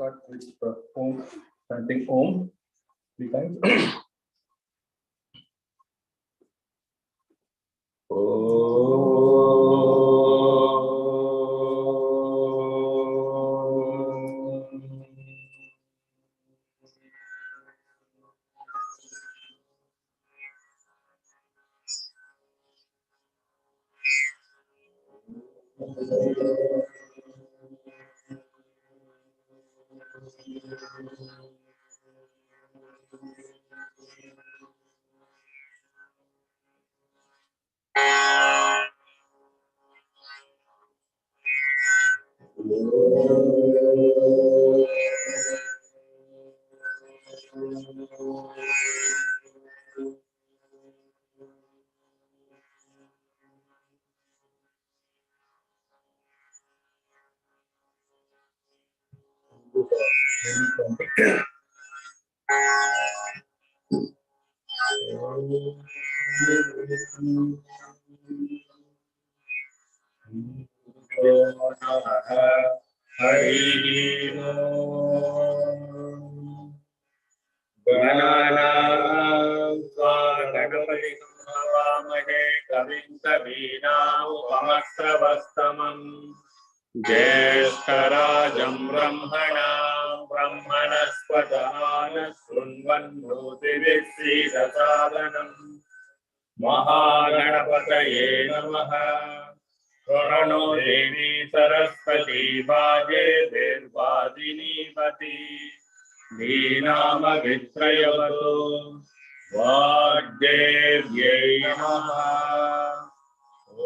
start with Om, chanting Om 3 times. ज्येष्ठराजं ब्रह्मणां ब्रह्मणस्पदान शृण्वन्नोतिभिश्रीदसादनम् महागणपतये नमः। प्रणो देवी सरस्वती वाजे देवादिनीपति धीनामभित्रयवतु वाग्देव्यै नमः। ॐ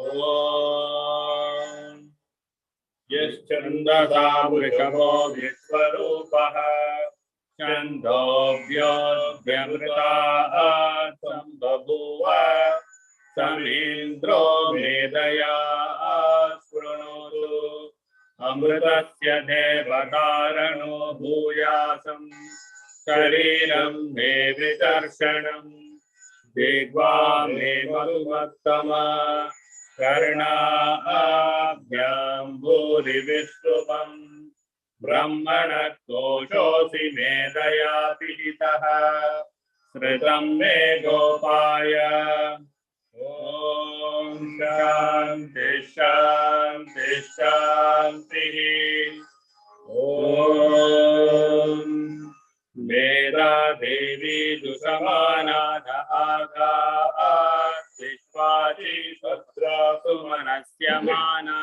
यश्चन्दसा वृषभो विश्वरूपः छन्दोभ्योऽभ्यमृताः सम्बभूव समीन्द्रो मेधया शृणोतु अमृतस्य देवकारणो भूयासं शरीरं मे विदर्शनम् दिग्वा मे मधुमत्तमा कर्णाभ्यां भूरि विश्रुवम् ब्रह्मणकोशोऽसि मेधया पिहितः श्रुतं मे गोपाय। ॐ शान्ति शान्ति शान्तिः। ॐ वेदा देवी दुसमानाथ आगात् विश्वाजी सत्रासु मनस्यमाना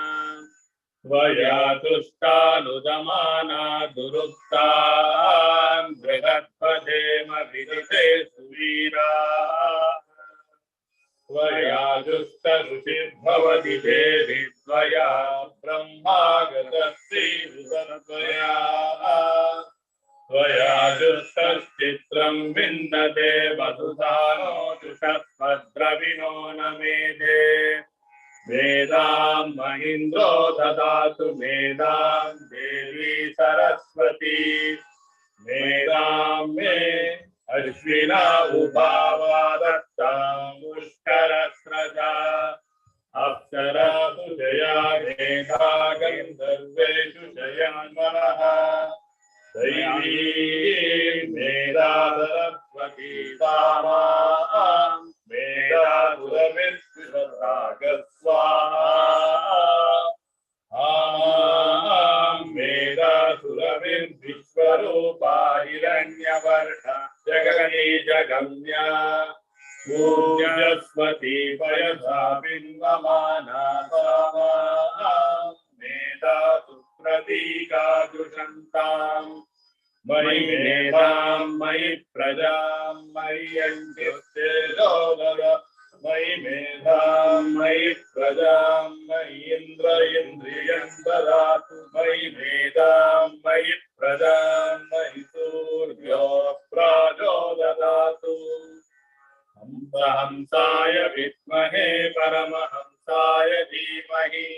त्वया तुष्टानुदमाना दुरुक्तान् बृहत्पदेम विदिते सुवीरा त्वया दुष्टरुचिर्भवति देवी त्वया ब्रह्मागतश्रीरुतत्वया त्वया दुष्टश्चित्रं विन्दते वसुधानो दुषस्पद्रविणो न मेधे वेदां महीन्द्रो ददातु मेधां देवी सरस्वती मेधां मे अश्विना उभावा दत्तां पुष्करस्रजा अप्सरासु जया मेधा गन्धर्वेषु जयान्वनः दैवी मेधा सरस्वती सामां मेधा स्वाहा मेधा सुरविर्विश्वरूपा हिरण्यवर्ष जगनी जगम्या पूज्यस्वती पयसा बिम्बमाना मेधा सुप्रतीका दुषन्ताम् मयि मेधां मयि प्रजां मयि अंजुस्तेजोदर मयि मेधां मयि प्रजां मयि इन्द्र इन्द्रियं ददातु मयि मेधां मयि प्रजां मयि सूर्यो प्राचोदयातु हंसाय विद्महे परमहंसाय धीमहि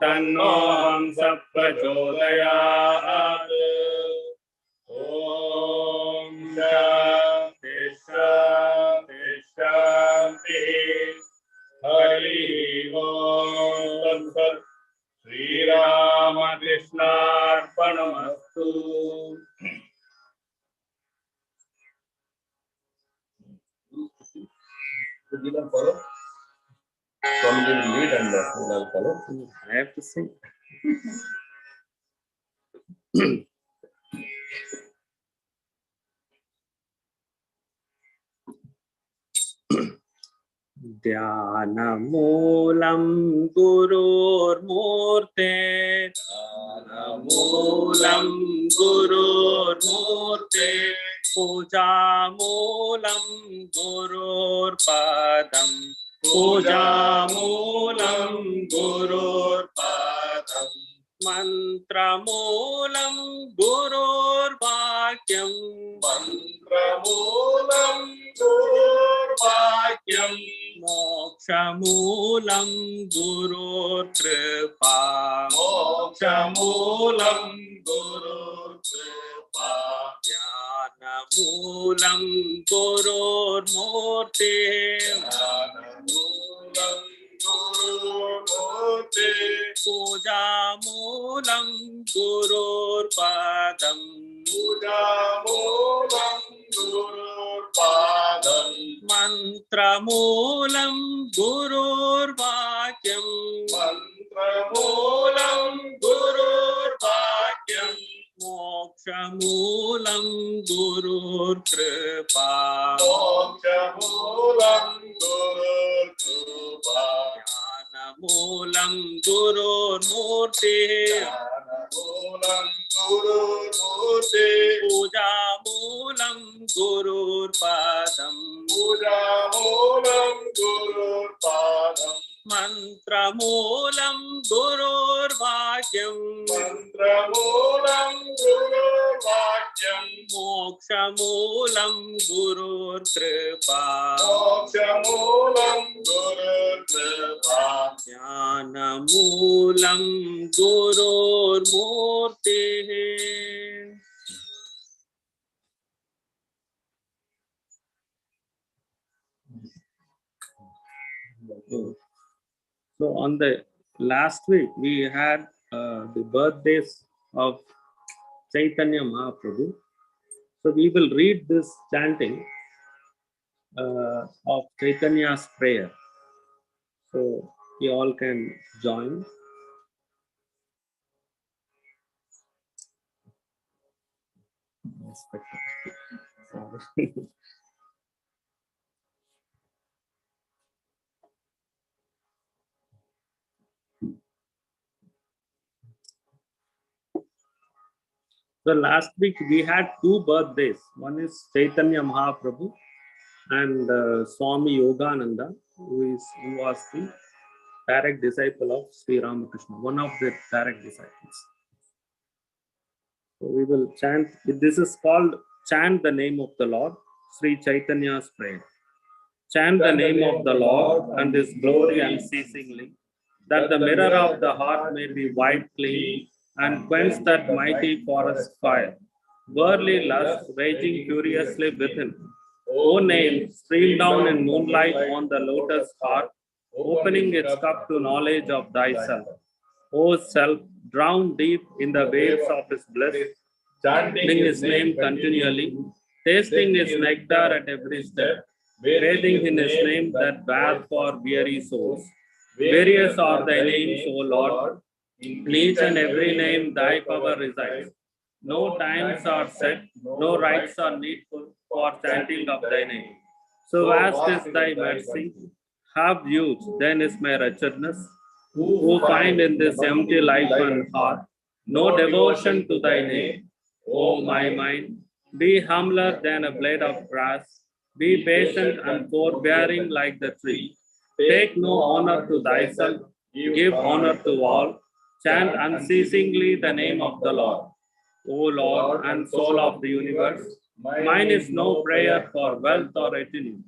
तन्नो हंसः प्रचोदयात्। ॐ शान्ति शान्ति शान्तिः। हरिः ॐ तत्सत्। श्रीरामकृष्णार्पणमस्तु। Gilan follow. Swamiji will lead and we'll follow. I have to sing. ध्यानमूलं गुरोर्मूर्ते ध्यानमूलं गुरोर्मूर्ते पूजामूलं गुरोर्पदं पूजामूलं गुरोर्पदं मन्त्रमूलं गुरोर्वाक्यं मन्त्रमूलं गुरोर्वाक्यं मोक्षमूलं गुरोर्कृपा मोक्षमूलं गुरोर्कृपा ज्ञानमूलं गुरोर्मूर्ते ज्ञानमूलं गुरोर्मूर्ते पूजामूलं गुरोर्पदं पूजामूलं गुरोर्पदं मन्त्रमूलं गुरोर्वाक्यं मन्त्रमूलं गुरोर्वाक्यं मोक्षमूलं गुरोर्कृपा मोक्षमूलं गुरोर्कृपा ज्ञानमूलं गुरोर्मूर्ते ज्ञानमूलं गुरोर्मूर्ते पूजामूलं गुरोर्पदं पूजामूलं गुरोर्पदं मन्त्रमूलं गुरोर्वाक्यं मन्त्रमूलं गुरोर्वाक्यं मोक्षमूलं गुरोर्कृपा मोक्षमूलं गुरोर्कृपा ज्ञानमूलं गुरोर्मूर्तिः. So on the last week we had the birthdays of Chaitanya Mahaprabhu. So we will read this chanting of Chaitanya's prayer. So you all can join. So last week we had two birthdays. One is Chaitanya Mahaprabhu and Swami Yogananda, who was the direct disciple of Sri Ramakrishna, one of the direct disciples. So we will chant. This is called Chant the Name of the Lord, Sri Chaitanya's prayer. Chant the name of the Lord and His glory unceasingly, that the mirror of the heart may be wiped clean and quench that mighty forest fire. Worldly lust raging furiously within. O name, stream down in moonlight on the lotus heart, opening its cup to knowledge of thyself. O self, drown deep in the waves of His bliss, chanting His name continually, tasting His nectar at every step, bathing in His name that bath for weary souls. Various are thy names, O Lord. In each and every name thy power resides. No times are set, no rites are needful for chanting of thy name. So vast is thy mercy, have huge, then is my wretchedness, who find in this empty life and heart no devotion to thy name. O my mind, be humbler than a blade of grass, be patient and forbearing like the tree. Take no honor to thyself, give honor to all. Chant unceasingly the name of the Lord. O Lord and soul of the universe, mine is no prayer for wealth or retinue,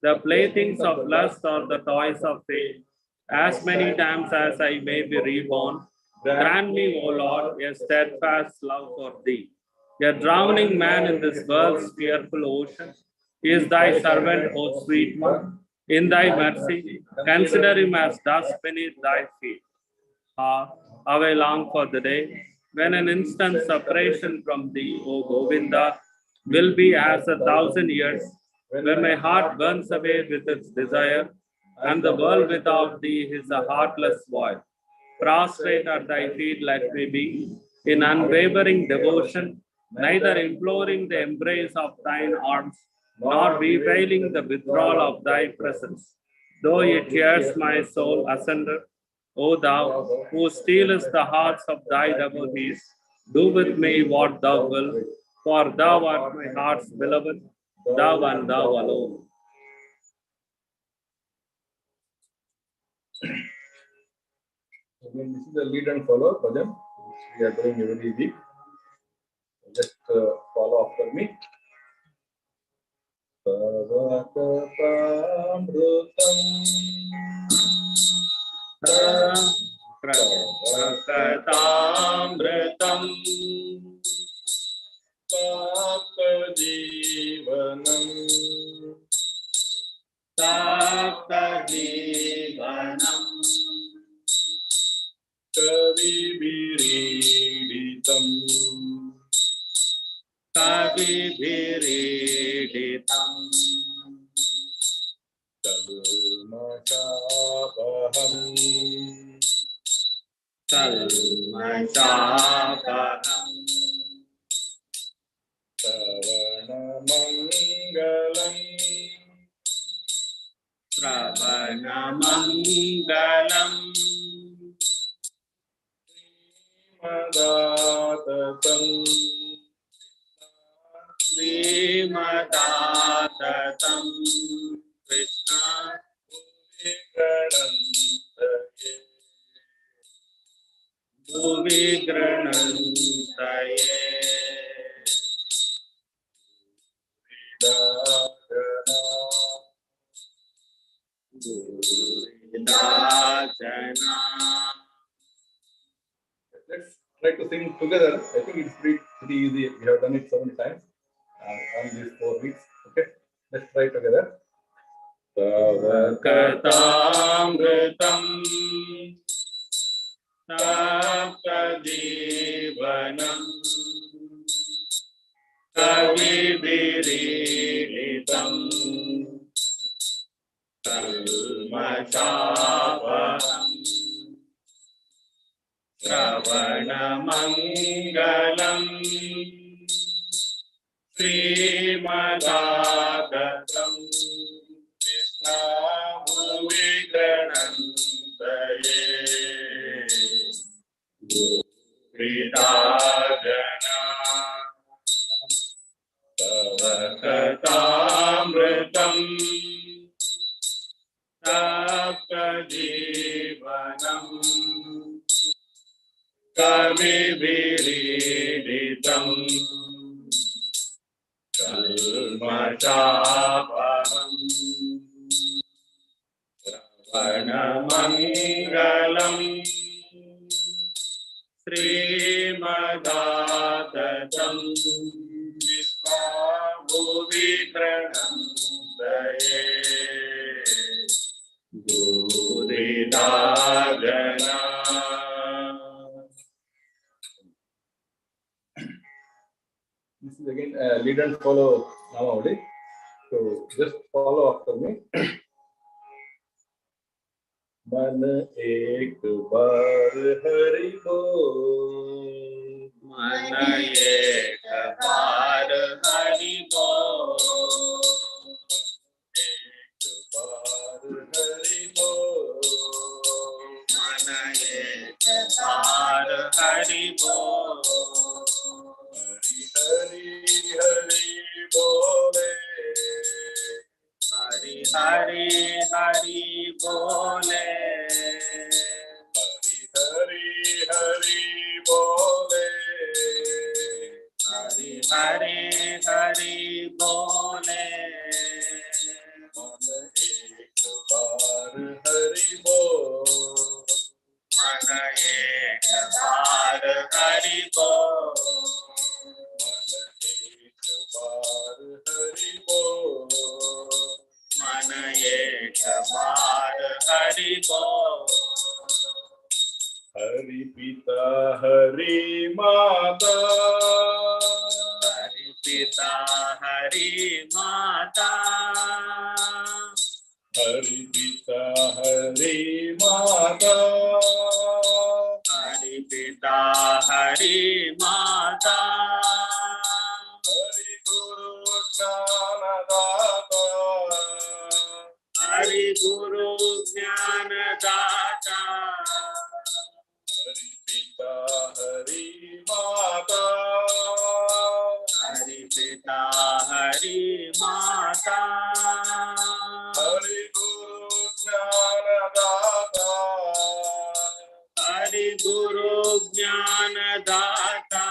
the playthings of lust or the toys of fate. As many times as I may be reborn, grant me, O Lord, a steadfast love for thee. A drowning man in this world's fearful ocean is thy servant, O sweet one. In thy mercy, consider him as dust beneath thy feet. Ah, how I long for the day when an instant separation from thee, O Govinda, will be as 1,000 years, when my heart burns away with its desire, and the world without thee is a heartless void. Prostrate at thy feet let me be, in unwavering devotion, neither imploring the embrace of thine arms, nor bewailing the withdrawal of thy presence. Though it tears my soul asunder, O thou, who stealest the hearts of thy devotees, do with me what thou wilt, for thou art my heart's beloved, thou and thou alone. Again, this is the lead and follow bhajan, which we are doing every week. Just follow after me. Prakatamritam Saptajivanam Saptajivanam Kavibiriditam Kavibiriditam Kalmashabaham Kalmashabaham Savanamangalam Savanamangalam Srimadatam Srimadatam Krishna Bhuvigranantaye Vidajana. Let's try to sing together. I think it's pretty easy. We have done it so many times on these 4 weeks. Okay, let's try together. Katamritam Saptajivanam Kavibiriditam Kalmashabaham Savanamangalam Srimadatam Krishna Bhuvigranantaye Vidajana Tavakatamritam Saptajivanam Kavibiriditam Kalmashabaham Savanamangalam Srimadatam Vishnu Bhuvigranantaye Guridajana. This is again lead and follow Namavali. So just follow after me. मन एक बार हरि बोल, मन एक बार हरि बोल, एक बार हरि बोल, मन एक बार हरि बोल, हरि हरि बोले, हरि हरि हरि बोले, हरि हरि बोले, हरि हरि हरि बोले, मन एक बार हरि बोल, मन एक बार हरि बोल, मन एक बार हरि बोल, मन एक बार हरि बोल, हरि पिता हरि माता, हरि पिता हरि माता हरि पिता हरि माता हरि पिता हरि माता हरि गुरु ज्ञानदाता हरि गुरु ज्ञानदाता हरि पिता हरि माता हरि पिता हरि माता हरि गुरु ज्ञानदाता हरि गुरु ज्ञानदाता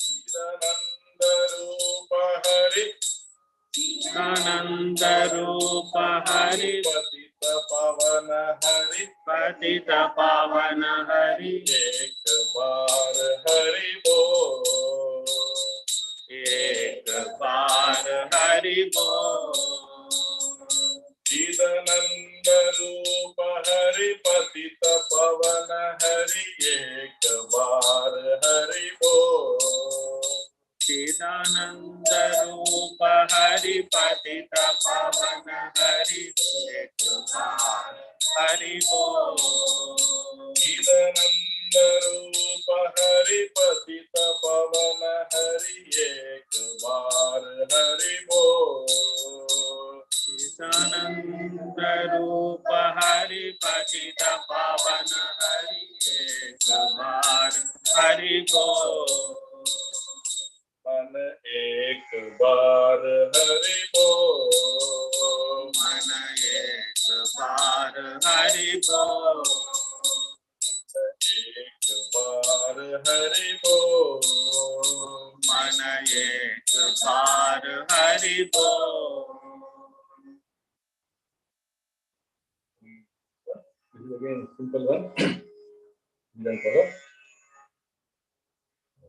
चिदानंद रूप हरि आनंद रूप हरि पतित पावन हरि पतित पावन हरि एक बार हरि बोल एक बार हरि बोल चिदानंद रूप हरि पतित पावन हरि एक बार हरि बोल चिदानंद रूप हरि पतित पावन हरि एक बार हरि बोल चिदानंद रूप हरि पतित पावन हरि एक बार हरि बोल चिदानंद रूप हरि पतित पावन हरि एक बार हरि बोल मन एक बार हरि बोल मन एक बार हरि बोल एक बार हरि बोल मन एक बार हरि बोल This is again simple one. Then follow.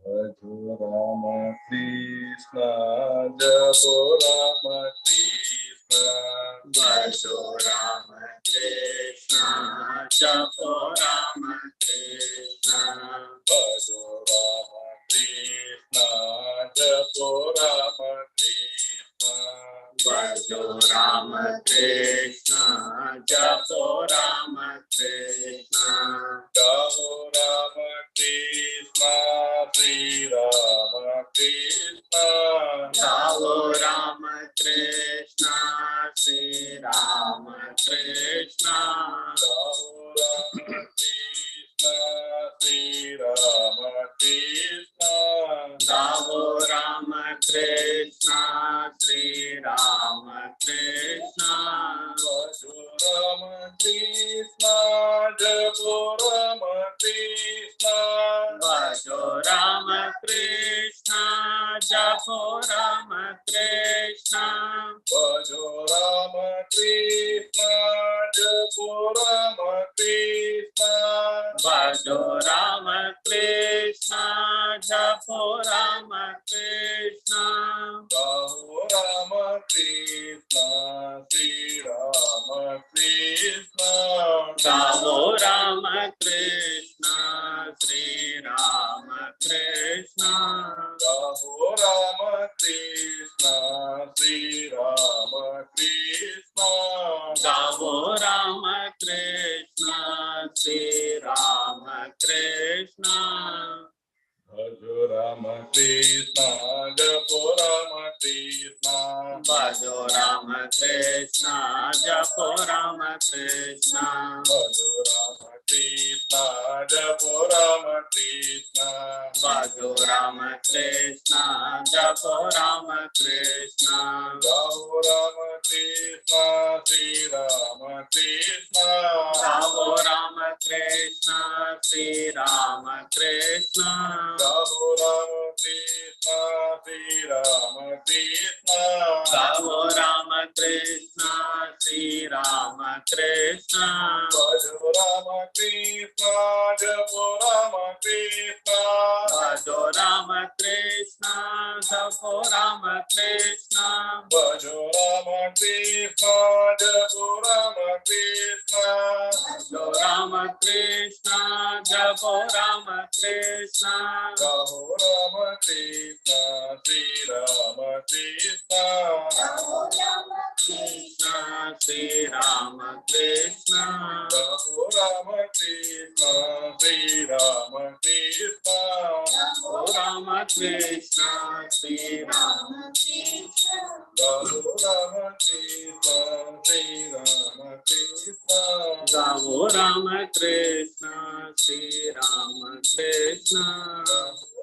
Japo Rama Krishna, Japo Rama Krishna, भजो राम कृष्ण जपो Ram Krishna Bhajo Rama Krishna, Japo Rama Krishna, भजो राम कृष्ण जपो Ram Krishna Gaho Rama Krishna, Sri Rama Krishna, गाओ Ram Krishna Shri Ram Krishna Gaho Rama Krishna, Sri Rama Krishna, गाओ Ram Krishna Shri Ram Krishna Bhajo Rama Krishna, Japo Rama Krishna, भजो राम कृष्ण जपो Ram Krishna Bhajo Rama Krishna, Japo Rama Krishna, भजो राम कृष्ण जपो Ram Krishna Gaho Rama Krishna, Sri Rama Krishna, गाओ Ram Krishna Shri Ram Krishna Gaho Rama Krishna, Sri Rama Krishna, गाओ Ram Krishna Shri Ram Krishna Bhajo Rama Krishna, Japo Rama Krishna, भजो राम कृष्ण जपो Ram Krishna Bhajo Rama Krishna, Japo Rama Krishna, भजो राम कृष्ण जपो Ram Krishna Gaho Rama Krishna, Sri Rama Krishna, गाओ Ram Krishna Shri Ram Krishna Gaho Rama Krishna, Sri Rama Krishna, Gavo Ramakrishna, Sri Ramakrishna. Bhajo Ramakrishna, Japo Ramakrishna. Bhajo Ramakrishna, Japo Ramakrishna. Bhajo Ramakrishna, Japo Ramakrishna. Bhajo Ramakrishna, Japo Ramakrishna. Gaho Ramakrishna, Sri Ramakrishna. Krishna, Sri Ramakrishna. Gaho Ramakrishna, Sri Ramakrishna. O Ramakrishna, Sri Ramakrishna. Gaho Ramakrishna, Sri Ramakrishna. Gavo Ramakrishna, Sri Ramakrishna.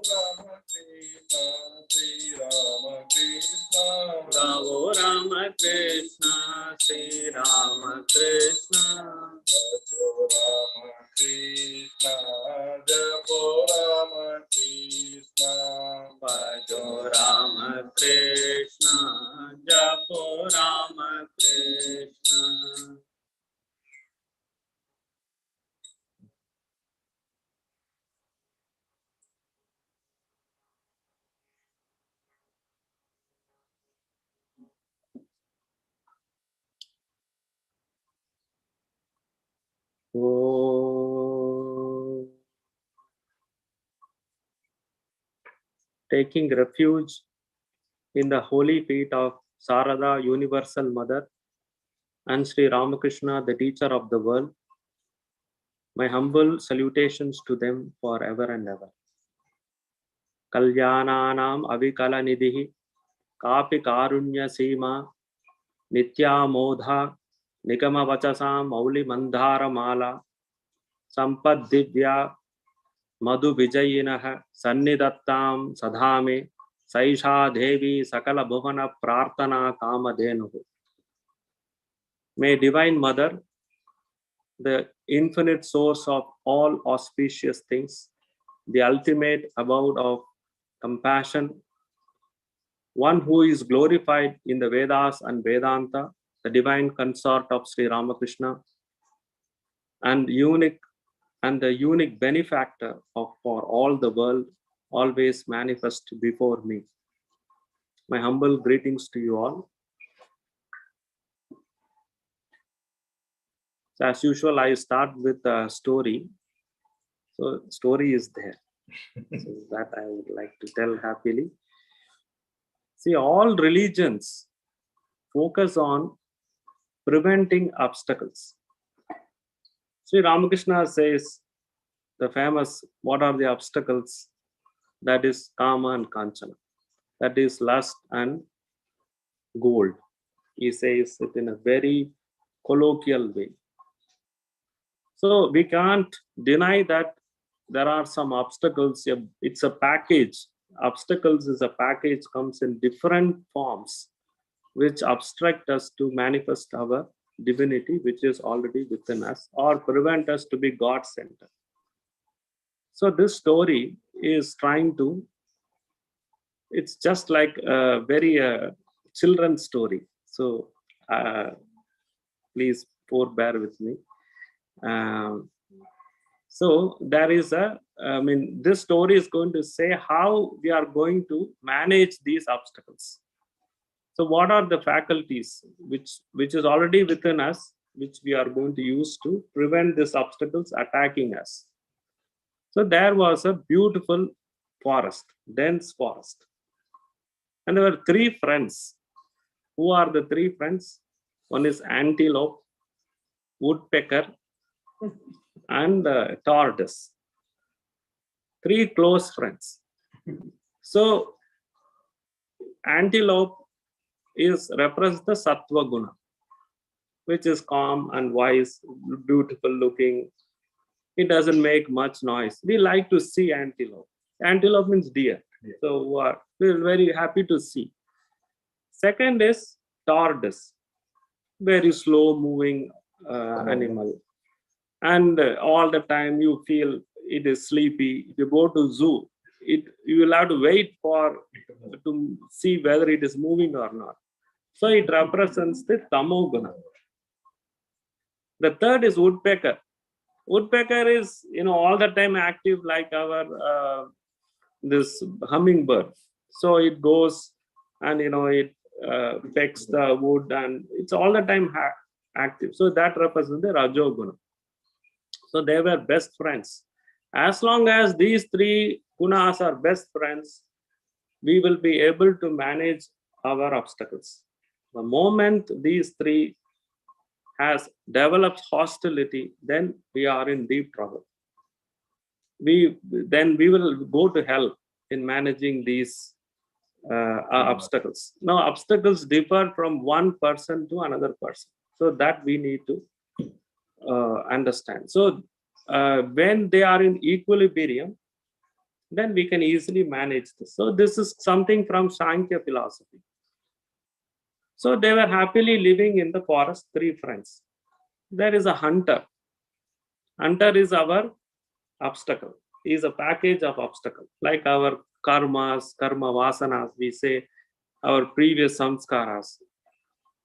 Ramakrishna, Sri Ramakrishna. Gavo Ramakrishna, Sri Ramakrishna. Bhajo Ramakrishna, Japo Ramakrishna. Bhajo Ramakrishna, Japo Ramakrishna. Oh. Taking refuge in the holy feet of Sarada, Universal Mother, and Sri Ramakrishna, the teacher of the world, my humble salutations to them forever and ever. Kalyananam avikala nidhi, kapi karunya seema, nitya modha, nikama vachasam mauli mandhara mala, sampad divya, madhu vijayinah, sannidattam sadhame, saisha devi sakala bhuvana prarthana kamadhenuhu. May Divine Mother, the infinite source of all auspicious things, the ultimate abode of compassion, one who is glorified in the Vedas and Vedanta, the divine consort of Sri Ramakrishna, and the unique benefactor for all the world, always manifest before me. My humble greetings to you all. So as usual, I start with a story. So story is there. So that I would like to tell happily. See, all religions focus on preventing obstacles. Sri Ramakrishna says the famous, what are the obstacles? That is kama and kanchana. That is lust and gold. He says it in a very colloquial way. So we can't deny that there are some obstacles. It's a package. Obstacles is a package, comes in different forms, which obstruct us to manifest our divinity, which is already within us, or prevent us to be God-centered. So this story is trying to, it's just like a very children's story. So please forbear with me. So there is this story is going to say how we are going to manage these obstacles. So what are the faculties which is already within us, which we are going to use to prevent these obstacles attacking us? So there was a beautiful forest, dense forest. And there were three friends. Who are the three friends? One is antelope, woodpecker, and tortoise. Three close friends. So antelope represents the sattva guna, which is calm and wise, beautiful looking. It doesn't make much noise. We like to see antelope. Antelope means deer. Yeah. So we're very happy to see. Second is tortoise, very slow moving animal. And all the time you feel it is sleepy. If you go to zoo, you will have to wait to see whether it is moving or not. So it represents the tamoguna. The third is woodpecker. Woodpecker is, all the time active like our this hummingbird. So it goes and it pecks the wood and it's all the time active. So that represents the rajoguna. So they were best friends. As long as these three gunas are best friends, we will be able to manage our obstacles. The moment these three has developed hostility, then we are in deep trouble. We will go to hell in managing these obstacles. Now, obstacles differ from one person to another person, so that we need to understand. So, when they are in equilibrium, then we can easily manage this. So, this is something from Sankhya philosophy. So, they were happily living in the forest, three friends. There is a hunter. Hunter is our obstacle. He is a package of obstacle, like our karmas, karma vasanas, we say, our previous samskaras.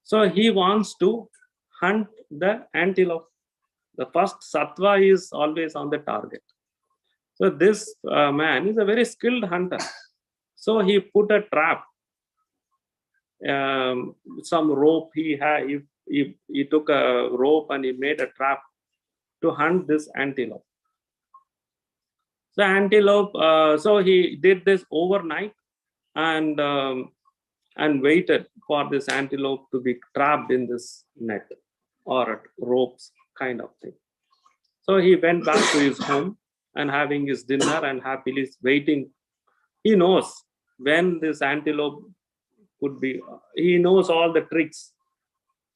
So he wants to hunt the antelope. The first sattva is always on the target. So this man is a very skilled hunter. So he put a trap, some rope he had. He took a rope and he made a trap to hunt this antelope. The antelope, so he did this overnight and waited for this antelope to be trapped in this net or ropes kind of thing. So he went back to his home and having his dinner and happily waiting. He knows when this antelope could be, he knows all the tricks.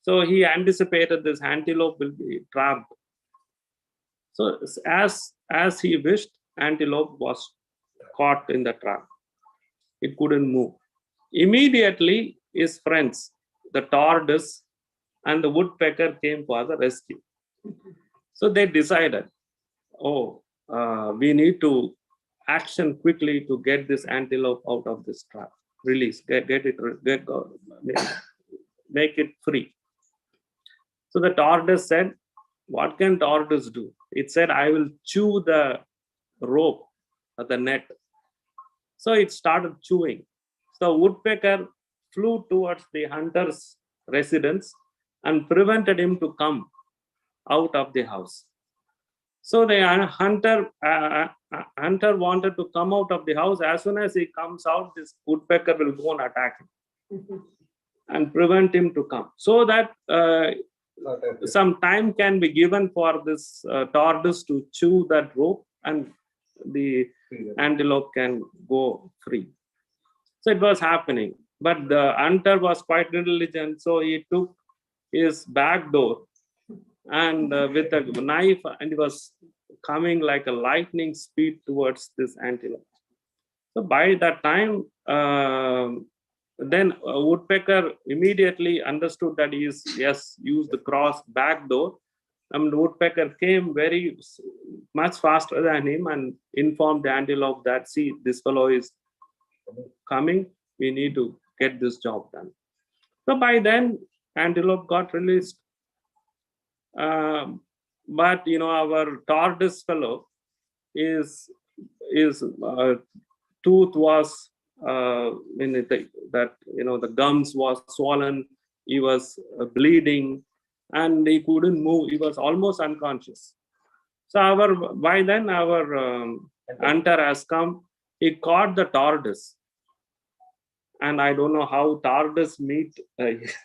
So he anticipated this antelope will be trapped. So as he wished, antelope was caught in the trap. It couldn't move. Immediately, his friends, the tortoise and the woodpecker, came for the rescue. So they decided, we need to action quickly to get this antelope out of this trap. Release, make it free. So the tortoise said, what can tortoise do? It said, I will chew the rope or the net. So it started chewing. So woodpecker flew towards the hunter's residence and prevented him to come out of the house. So the hunter wanted to come out of the house. As soon as he comes out, this woodpecker will go and attack him and prevent him to come. So that some time can be given for this tortoise to chew that rope and the antelope can go free. So it was happening. But the hunter was quite intelligent. So he took his back door and with a knife, and he was coming like a lightning speed towards this antelope. So by that time, then woodpecker immediately understood that he is, used the cross back door. And the woodpecker came very much faster than him and informed the antelope that, see, this fellow is coming. We need to get this job done. So by then, antelope got released. But our tortoise fellow is tooth was the gums was swollen. He was bleeding, and he couldn't move. He was almost unconscious. So by then our hunter has come. He caught the tortoise. And I don't know how tortoise meat likes.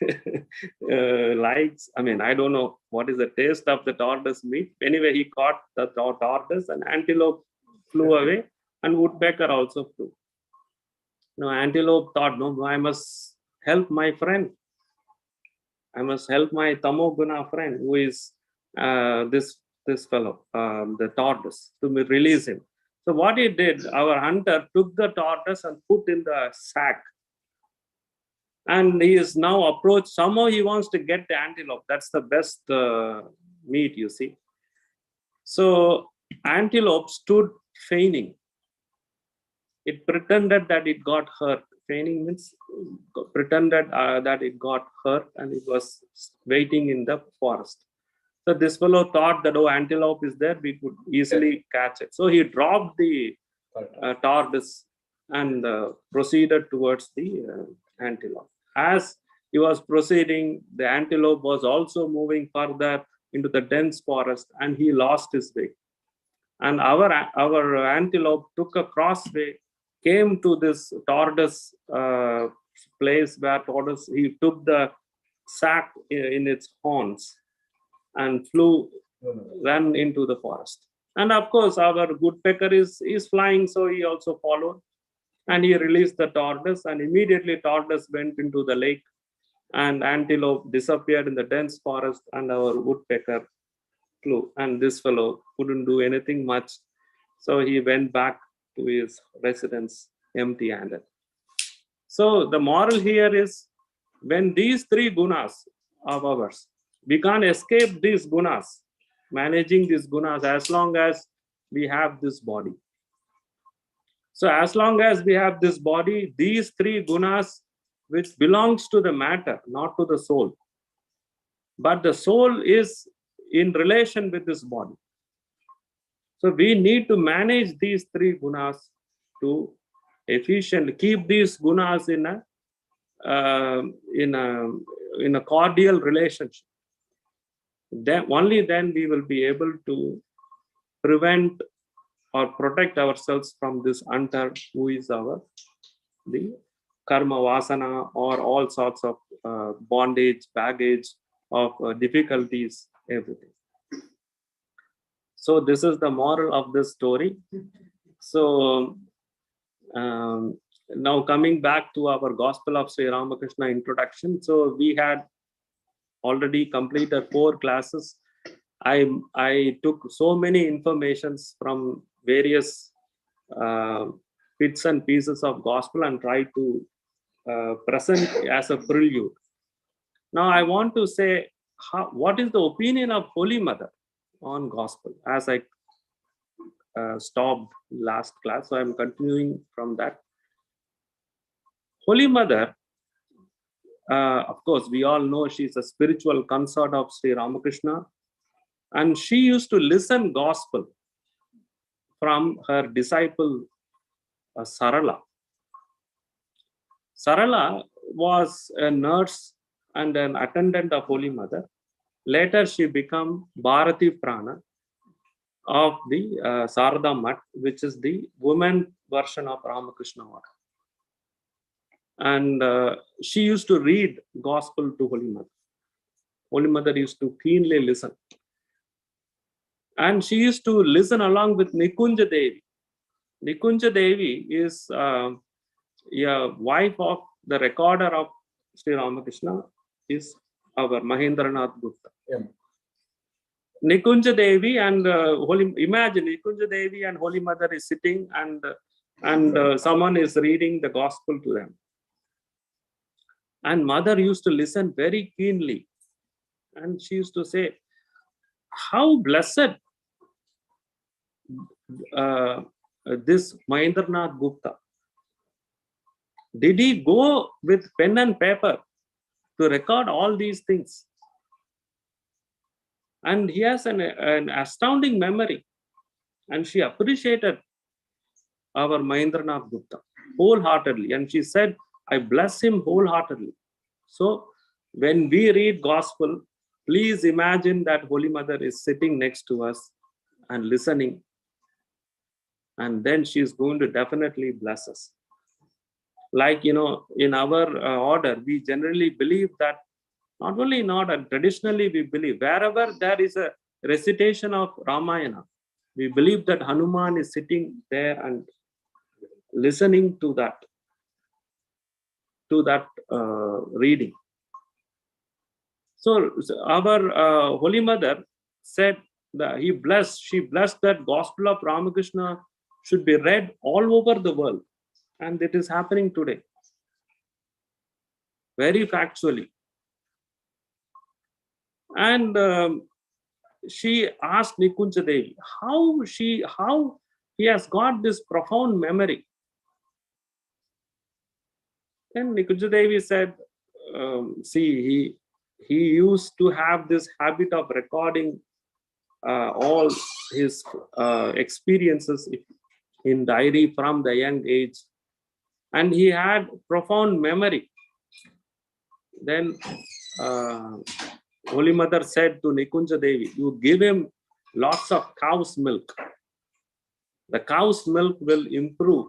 I mean, I don't know what is the taste of the tortoise meat. Anyway, he caught the tortoise, and antelope flew away, and woodpecker also flew. Now, antelope thought, no, I must help my friend. I must help my tamoguna friend, who is this fellow, the tortoise, to release him. So what he did, our hunter took the tortoise and put in the sack. And he is now approached. Somehow he wants to get the antelope. That's the best meat, you see. So antelope stood feigning. It pretended that it got hurt. feigning means pretended that it got hurt and it was waiting in the forest. So this fellow thought that, oh, antelope is there, we could easily catch it. So he dropped the tortoise and proceeded towards the antelope. As he was proceeding, the antelope was also moving further into the dense forest and he lost his way. And our antelope took a crossway, came to this tortoise place where tortoise, he took the sack in its horns and ran into the forest. And of course, our woodpecker is flying, so he also followed. And he released the tortoise, and immediately tortoise went into the lake, and antelope disappeared in the dense forest, and our woodpecker flew. And this fellow couldn't do anything much, so he went back to his residence empty-handed. So the moral here is, when these three gunas of ours, we can't escape these gunas, managing these gunas as long as we have this body. So as long as we have this body, these three gunas, which belongs to the matter, not to the soul, but the soul is in relation with this body. So we need to manage these three gunas to efficiently keep these gunas in a cordial relationship. Then only then we will be able to prevent or protect ourselves from this antar, who is the karma vasana, or all sorts of bondage, baggage of difficulties, everything. So this is the moral of this story. So now coming back to our Gospel of Sri Ramakrishna introduction. So we had already completed 4 classes. I took so many informations from various bits and pieces of gospel and tried to present as a prelude. Now I want to say, what is the opinion of Holy Mother on gospel, as I stopped last class. So I'm continuing from that. Holy Mother, of course, we all know she's a spiritual consort of Sri Ramakrishna, and she used to listen gospel from her disciple Sarala. Sarala was a nurse and an attendant of Holy Mother. Later, she became Bharati Prana of the Sarada Mat, which is the women version of Ramakrishna Order. And she used to read gospel to Holy Mother. Holy Mother used to keenly listen. And she used to listen along with Nikunja Devi. Nikunja Devi is a wife of the recorder of Sri Ramakrishna, is our Mahendranath Gupta. Yeah. Nikunja Devi and imagine Nikunja Devi and Holy Mother is sitting, and someone is reading the gospel to them. And Mother used to listen very keenly. And she used to say, how blessed this Mahendranath Gupta. Did he go with pen and paper to record all these things? And he has an astounding memory. And she appreciated our Mahendranath Gupta wholeheartedly. And she said, I bless him wholeheartedly. So when we read gospel, please imagine that Holy Mother is sitting next to us and listening. And then she is going to definitely bless us. Like, in our order, we generally believe that not only in order, traditionally we believe wherever there is a recitation of Ramayana, we believe that Hanuman is sitting there and listening to that reading. So our Holy Mother said that she blessed that Gospel of Ramakrishna should be read all over the world. And it is happening today. Very factually. And she asked Nikunja Devi how he has got this profound memory. Then Nikunja Devi said, see, he used to have this habit of recording all his experiences in diary from the young age, and he had profound memory. Then Holy Mother said to Nikunja Devi, you give him lots of cow's milk. The cow's milk will improve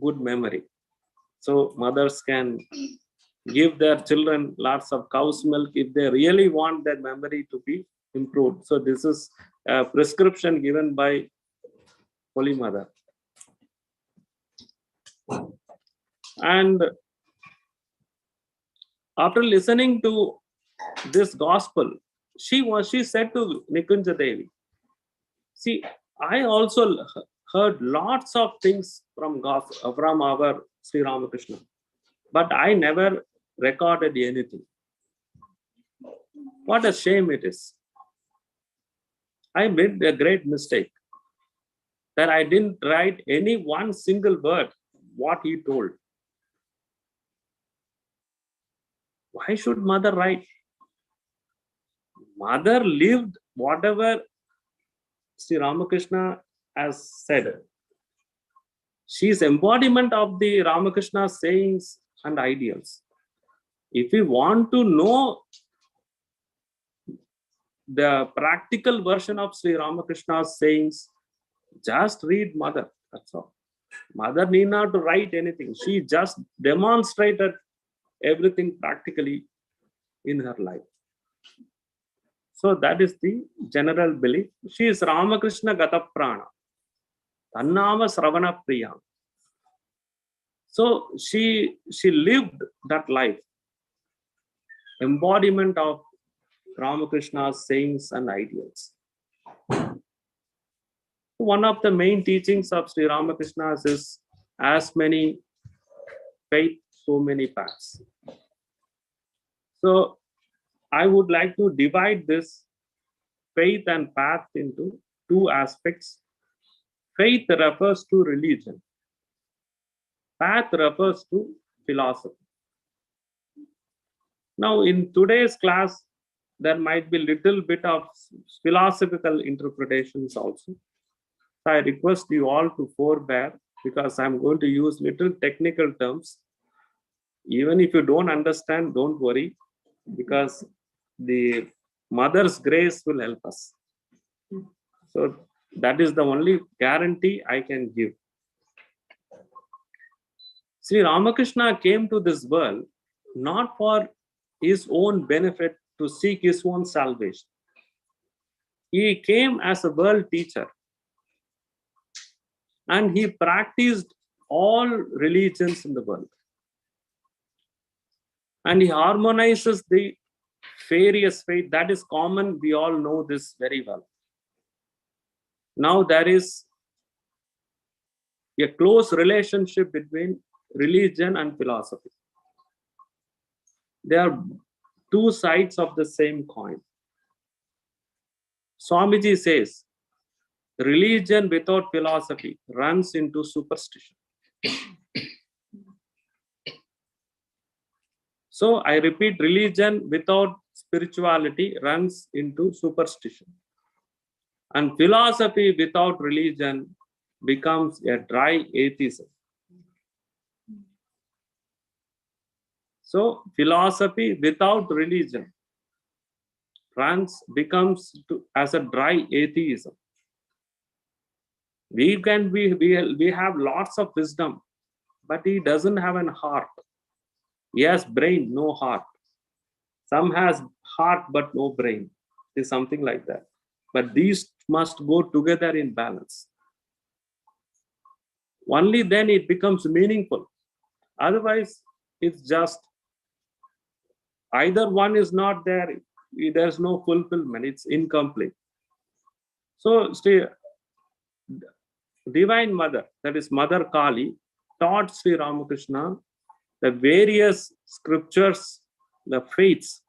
good memory. So mothers can give their children lots of cow's milk if they really want their memory to be improved. So this is a prescription given by Holy Mother. And after listening to this gospel, she said to Nikunja Devi, see, I also heard lots of things from our Sri Ramakrishna, but I never recorded anything. What a shame it is. I made a great mistake that I didn't write any one single word what he told. Why should mother write? Mother lived whatever Sri Ramakrishna has said. She is embodiment of the Ramakrishna sayings and ideals. If we want to know the practical version of Sri Ramakrishna's sayings, just read Mother. That's all. Mother need not to write anything. She just demonstrated everything practically in her life. So that is the general belief. She is Ramakrishna Gata Prana. Tannama Sravana Priya. So she lived that life. Embodiment of Ramakrishna's sayings and ideals. One of the main teachings of Sri Ramakrishna is as many faith, so many paths. So I would like to divide this faith and path into two aspects. Faith refers to religion. Path refers to philosophy. Now, in today's class, there might be little bit of philosophical interpretations also. So I request you all to forbear because I'm going to use little technical terms. Even if you don't understand, don't worry, because the Mother's grace will help us. So that is the only guarantee I can give. Sri Ramakrishna came to this world not for his own benefit to seek his own salvation. He came as a world teacher and he practiced all religions in the world. And he harmonizes the various faith that is common. We all know this very well. Now there is a close relationship between religion and philosophy. They are two sides of the same coin. Swamiji says, religion without philosophy runs into superstition. So I repeat, religion without spirituality runs into superstition. And philosophy without religion becomes a dry atheism. So philosophy without religion becomes as a dry atheism. We have lots of wisdom, but he doesn't have an heart. He has brain, no heart. Some has heart but no brain. It's something like that. But these must go together in balance. Only then it becomes meaningful. Otherwise, it's just either one is not there, there's no fulfillment, it's incomplete. So Divine Mother, that is Mother Kali, taught Sri Ramakrishna the various scriptures, the faiths,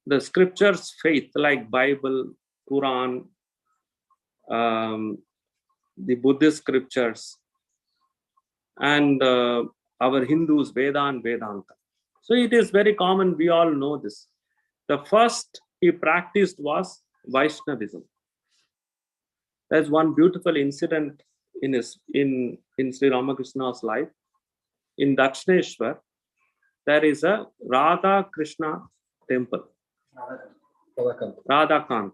the scriptures faith like Bible, Quran, the Buddhist scriptures, and our Hindus Veda and Vedanta. So it is very common, we all know this. The first he practiced was Vaishnavism. There's one beautiful incident in Sri Ramakrishna's life. In Dakshineshwar, there is a Radha Krishna temple. Radha Kanta.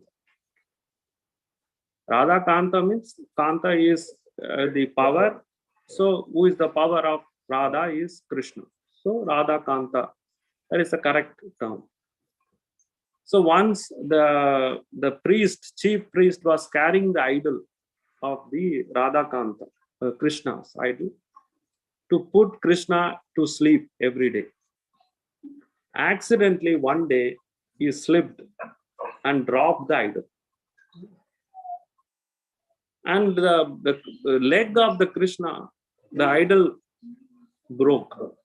Radha Kanta means Kanta is the power. So who is the power of Radha is Krishna. So Radha Kanta, that is the correct term. So once the priest, chief priest, was carrying the idol of the Radha Kanta, Krishna's idol, to put Krishna to sleep every day. Accidentally, one day he slipped and dropped the idol. And the leg of the Krishna, the idol, broke.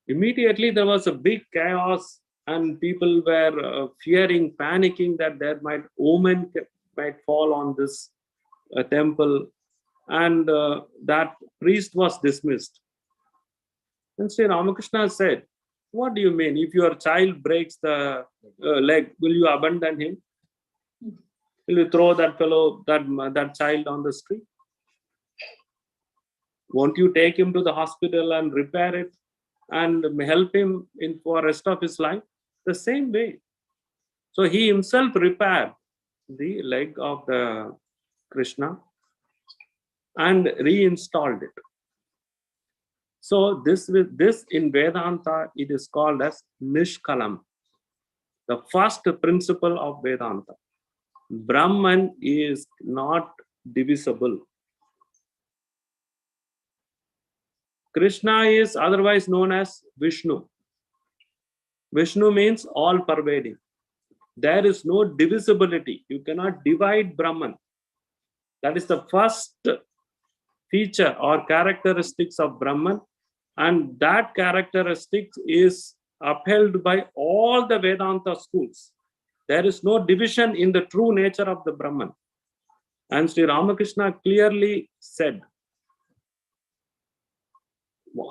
Immediately there was a big chaos and people were fearing, panicking that there might omen might fall on this temple, and that priest was dismissed. And Sri Ramakrishna said, what do you mean? If your child breaks the leg, will you abandon him? Will you throw that fellow, that child on the street? Won't you take him to the hospital and repair it and help him for the rest of his life? The same way. So he himself repaired the leg of the Krishna and reinstalled it. So this in Vedanta, it is called as Nishkalam, the first principle of Vedanta. Brahman is not divisible. Krishna is otherwise known as Vishnu. Vishnu means all pervading. There is no divisibility. You cannot divide Brahman. That is the first feature or characteristics of Brahman, and that characteristic is upheld by all the Vedanta schools. There is no division in the true nature of the Brahman. And Sri Ramakrishna clearly said,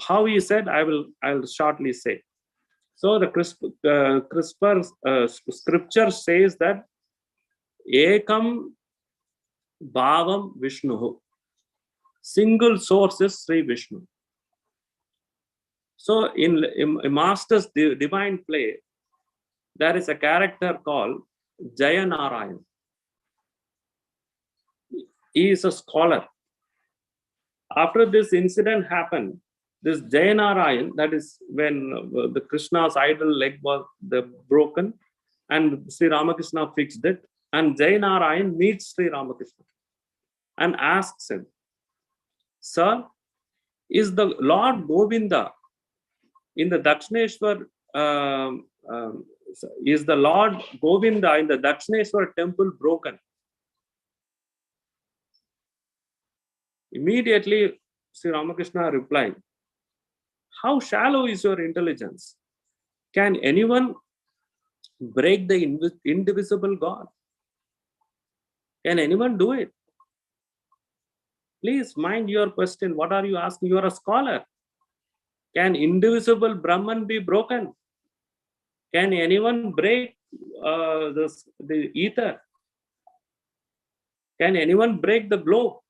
how he said, I will shortly say. So the scripture says that Ekam Bhavam Vishnu. Single source is Sri Vishnu. So in Master's divine play, there is a character called Jayanarayan. He is a scholar. After this incident happened, this Jayanarayan, that is when the Krishna's idol leg was broken, and Sri Ramakrishna fixed it, and Jayanarayan meets Sri Ramakrishna and asks him, Sir, is the Lord Govinda in the Dakshineshwar, is the Lord Govinda in the Dakshineshwar temple broken? Immediately, Sri Ramakrishna replied, how shallow is your intelligence? Can anyone break the indivisible God? Can anyone do it? Please mind your question. What are you asking? You are a scholar. Can indivisible Brahman be broken? Can anyone break the ether? Can anyone break the globe?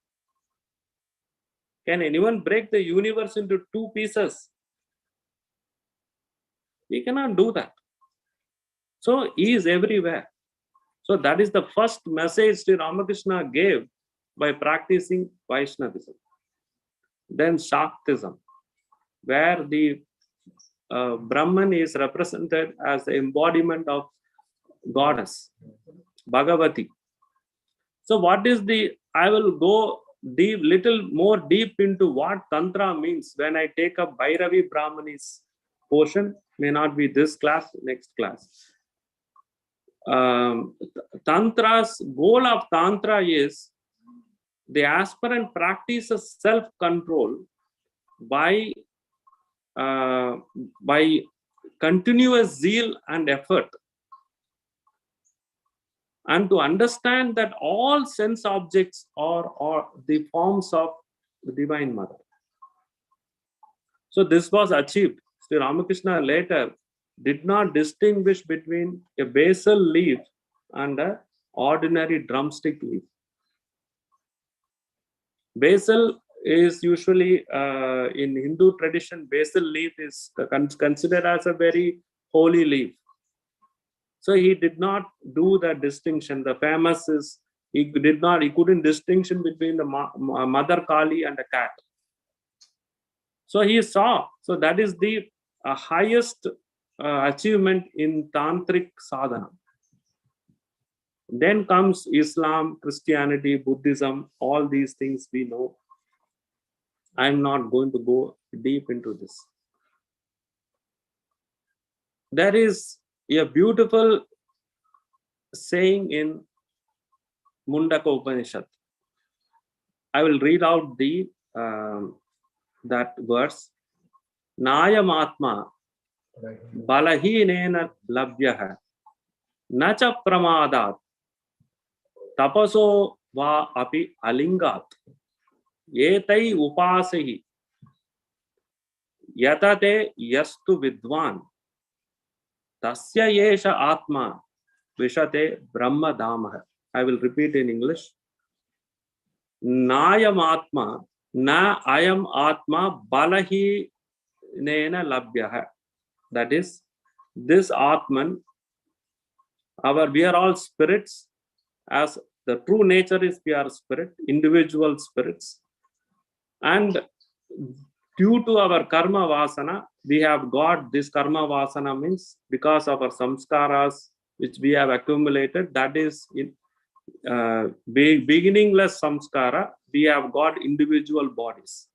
Can anyone break the universe into two pieces? He cannot do that. So he is everywhere. So that is the first message Sri Ramakrishna gave by practicing Vaishnavism. Then Shaktism, where the Brahman is represented as the embodiment of goddess, Bhagavati. So what is I will go little more deep into what Tantra means when I take up Bhairavi Brahmani's portion. May not be this class, next class. Tantra's goal of Tantra is the aspirant practices self-control by continuous zeal and effort, and to understand that all sense objects are the forms of the Divine Mother. So this was achieved. Sri Ramakrishna later did not distinguish between a basil leaf and a ordinary drumstick leaf. Basil is usually in Hindu tradition, basil leaf is considered as a very holy leaf. So he did not do the distinction. The famous is he couldn't distinction between the mother Kali and the cat. So he saw. So that is the highest achievement in tantric sadhana. Then comes Islam, Christianity, Buddhism, all these things we know. I'm not going to go deep into this. There is a beautiful saying in Mundaka Upanishad. I will read out the that verse. Nayam Atma Balahinena Labhyaha Nacha Pramadat Tapaso Va Api Alingat Yetai Upasahi Yatate Yastu Vidwan Tasya Yesha Atma Vishate Brahma Dhamah. I will repeat in English. Nayam Atma Na Ayam Atma Balahi Nena Labhyaha. That is, this Atman, we are all spirits, as the true nature is we are spirit, individual spirits. And due to our karma vasana, we have got this karma vasana means because of our samskaras which we have accumulated, that is in beginningless samskara, we have got individual bodies.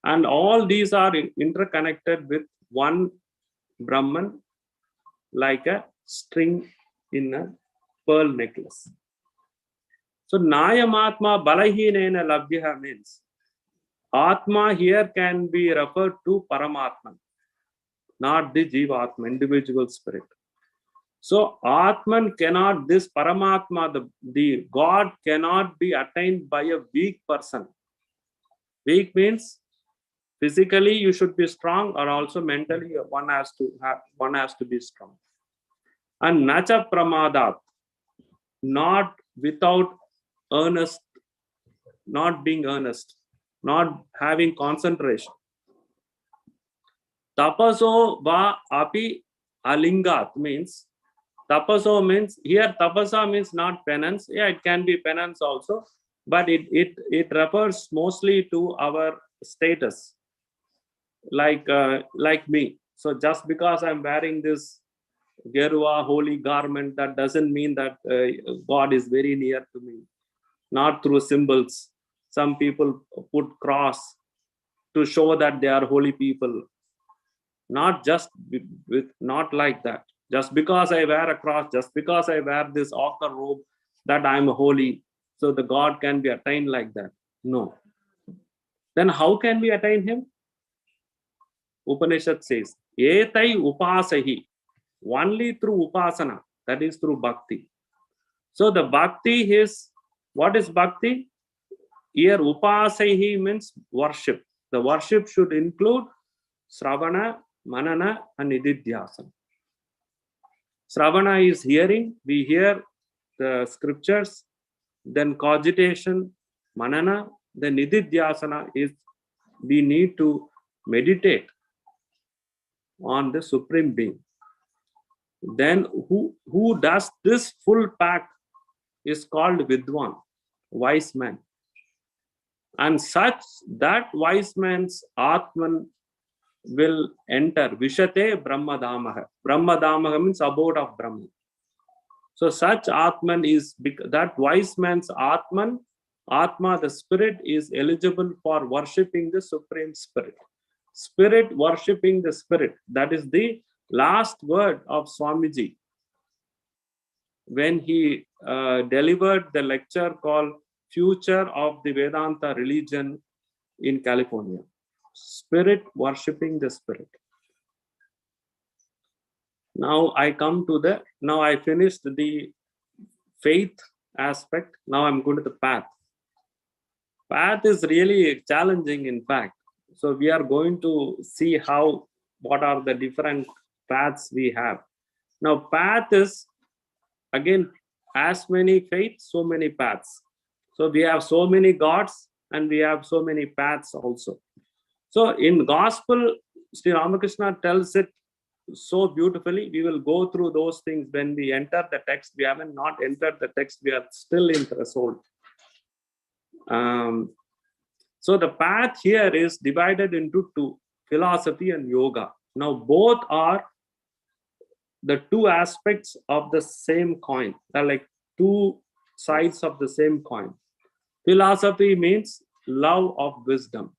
And all these are interconnected with one Brahman, like a string in a pearl necklace. So Nayam Atma Balahinena Labhyaha means Atma here can be referred to Paramatman, not the Jivatma, individual spirit. So Atman cannot, this Paramatma, the God cannot be attained by a weak person. Weak means physically you should be strong, or also mentally one has to be strong. And Nacha Pramadat, not without earnest, not being earnest, not having concentration. Tapaso va api alingat means, tapaso means, here tapasa means not penance. Yeah, it can be penance also, but it refers mostly to our status, like me. So just because I'm wearing this Gerua holy garment, that doesn't mean that God is very near to me. Not through symbols. Some people put cross to show that they are holy people. Not just not like that. Just because I wear a cross, just because I wear this ochre robe, that I'm holy, so the God can be attained like that. No. Then how can we attain him? Upanishad says, Etai upasahi. Only through upasana, that is through bhakti. So the bhakti is, what is bhakti? Here upasahi means worship. The worship should include Sravana, Manana and Nididhyasana. Sravana is hearing, we hear the scriptures, then cogitation, Manana, then Nididhyasana is we need to meditate on the Supreme Being. Then who does this full pack is called Vidwan, wise man. And such that wise man's Atman will enter Vishate Brahmadamaha. Brahmadamaha means abode of Brahman. So such Atman is, that wise man's Atman, Atma, the spirit, is eligible for worshipping the Supreme Spirit. Spirit worshipping the spirit. That is the last word of Swamiji when he delivered the lecture called Future of the Vedanta Religion in California. Spirit worshipping the spirit. Now I come to now I finished the faith aspect. Now I'm going to the path. Path is really challenging, in fact. So we are going to see what are the different paths we have. Now, path is again, as many faiths, so many paths. So we have so many gods and we have so many paths also. So in gospel, Sri Ramakrishna tells it so beautifully. We will go through those things when we enter the text. We haven't not entered the text. We are still in threshold. So the path here is divided into two, philosophy and yoga. Now both are the two aspects of the same coin. They're like two sides of the same coin. Philosophy means love of wisdom.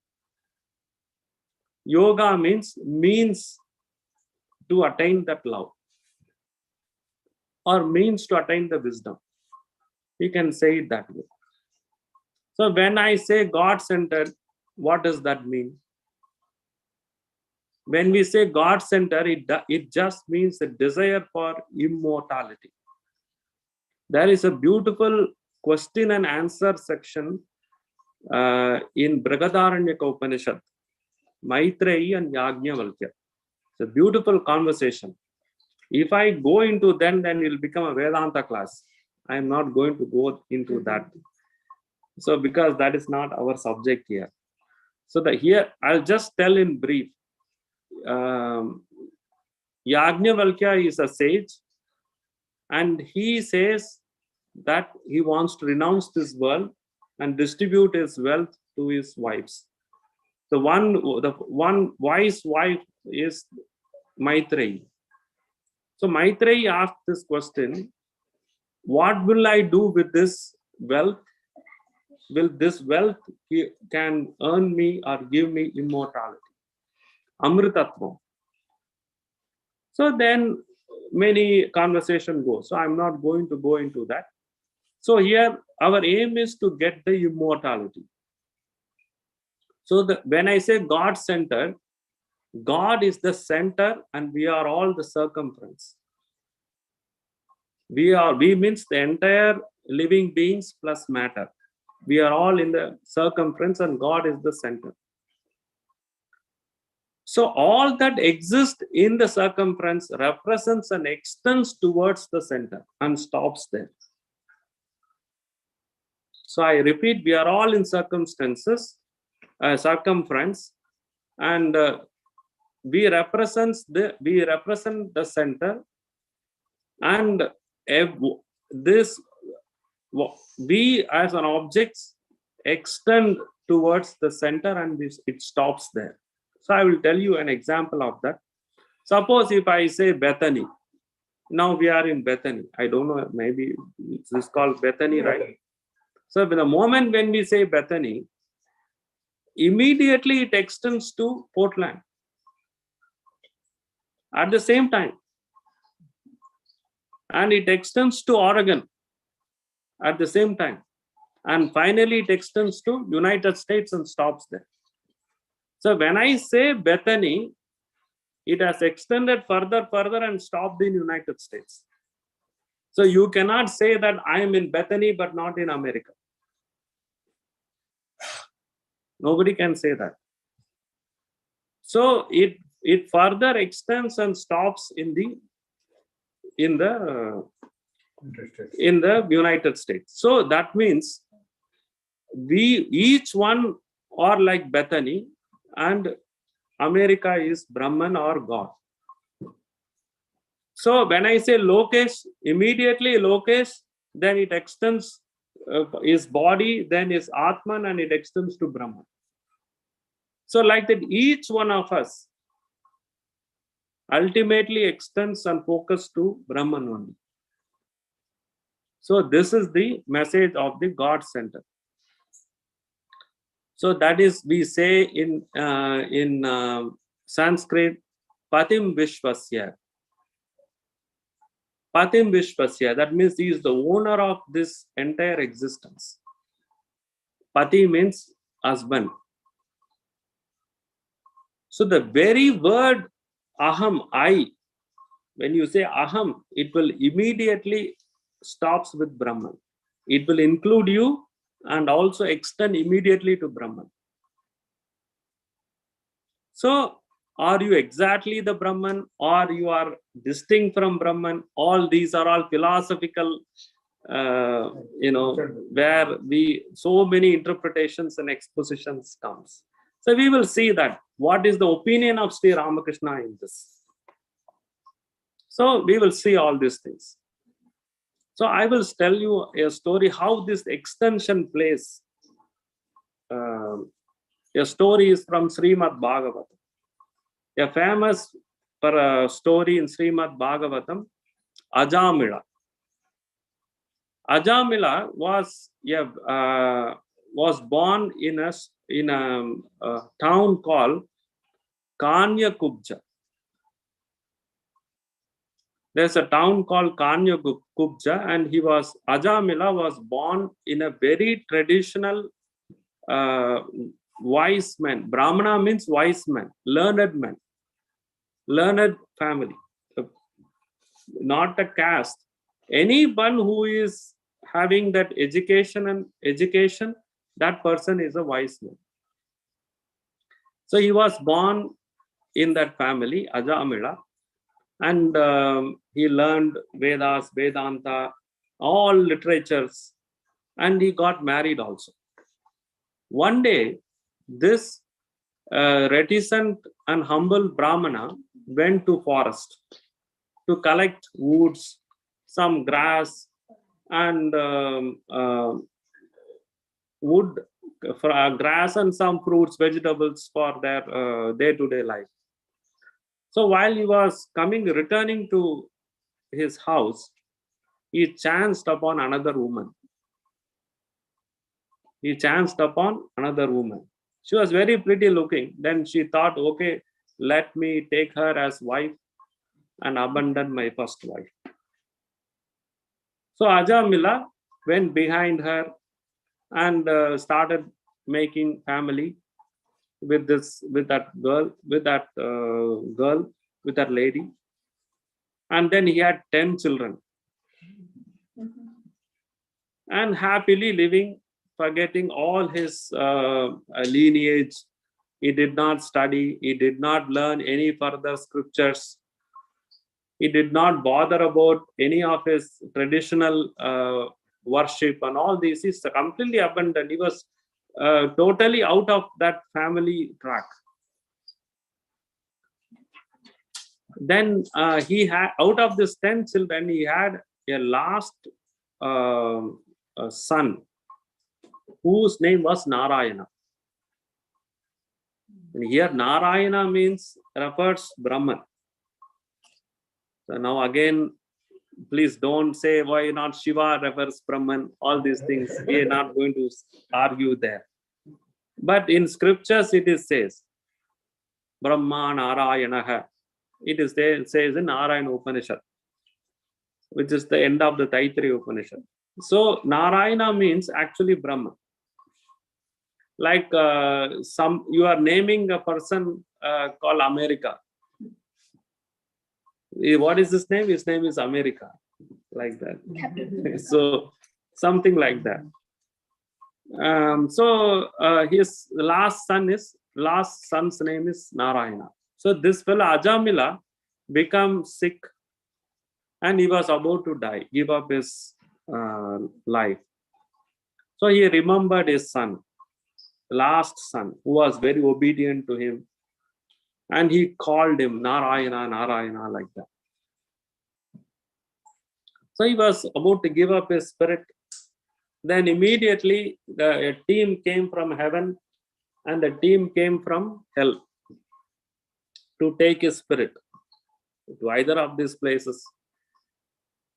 Yoga means to attain that love, or means to attain the wisdom. You can say it that way. So when I say God-centered, what does that mean? When we say God-centered, it just means a desire for immortality. There is a beautiful question and answer section in Brihadaranyaka Upanishad, Maitreyi and Yajnavalkya. It's a beautiful conversation. If I go into then it will become a Vedanta class. I am not going to go into that. So because that is not our subject here. So here I'll just tell in brief. Yajnavalkya is a sage, and he says that he wants to renounce this world and distribute his wealth to his wives. The one wise wife is Maitreyi. So Maitreyi asked this question: what will I do with this wealth? Will this wealth can earn me or give me immortality? Amritatvam. So then many conversation go. So I'm not going to go into that. So here our aim is to get the immortality. So when I say God-centered, God is the center and we are all the circumference. We means the entire living beings plus matter. We are all in the circumference and God is the center. So all that exists in the circumference represents and extends towards the center and stops there. So I repeat, we are all in circumference, and we represent the center, and we as an object extend towards the center and it stops there. So I will tell you an example of that. Suppose if I say Bethany, now we are in Bethany. I don't know, maybe it's called Bethany, right? So the moment when we say Bethany, immediately it extends to Portland. At the same time, and it extends to Oregon at the same time, and finally it extends to United States and stops there. So when I say Bethany, it has extended further and stopped in United States. So you cannot say that I am in Bethany but not in America. Nobody can say that. So it further extends and stops in the United States. So that means each one are like Bethany, and America is Brahman or God. So when I say Lokesh, immediately Lokesh, then it extends his body, then his Atman, and it extends to Brahman. So like that, each one of us ultimately extends and focuses to Brahman only. So this is the message of the God center. So that is, we say in Sanskrit, Patim Vishwasya. Patim Vishwasya, that means he is the owner of this entire existence. Pati means husband. So the very word aham, I, when you say aham, it will immediately stops with Brahman. It will include you and also extend immediately to Brahman. So, are you exactly the Brahman, or you are distinct from Brahman? All these are all philosophical, where so many interpretations and expositions comes. So we will see that what is the opinion of Sri Ramakrishna in this. So we will see all these things. So I will tell you a story how this extension plays. A story is from Srimad Bhagavatam. A famous story in Srimad Bhagavatam, Ajamila. Ajamila was born in a town called Kanyakubja. There's a town called Kanyakubja, and Ajamila was born in a very traditional wise man. Brahmana means wise man, learned family, not a caste. Anyone who is having that education, that person is a wise man. So he was born in that family, Ajamila, and he learned Vedas, Vedanta, all literatures, and he got married also. One day, this reticent and humble Brahmana went to forest to collect woods, some grass, and wood, grass and some fruits, vegetables for their day-to-day life. So while he was returning to his house, he chanced upon another woman. She was very pretty looking. Then she thought, okay, let me take her as wife and abandon my first wife. So Ajamila went behind her and started making family with that lady. And then he had 10 children. And happily living, forgetting all his lineage. He did not study. He did not learn any further scriptures. He did not bother about any of his traditional worship and all this. He's completely abandoned. He was totally out of that family track. Then he had, out of this 10 children, he had a last son whose name was Narayana. And here Narayana refers Brahman. So now again, please don't say why not Shiva refers Brahman, all these things. We are not going to argue there. But in scriptures it says Brahma Narayana. It says in Narayana Upanishad, which is the end of the Taittiriya Upanishad. So Narayana means actually Brahman. Like you are naming a person called America. What is his name? His name is America. Like that. So something like that. His last son's name is Narayana. So this fellow Ajamila became sick and he was about to die, give up his life. So he remembered his son, last son, who was very obedient to him, and he called him Narayana, Narayana, like that. So he was about to give up his spirit. Then immediately a team came from heaven and a team came from hell to take his spirit to either of these places.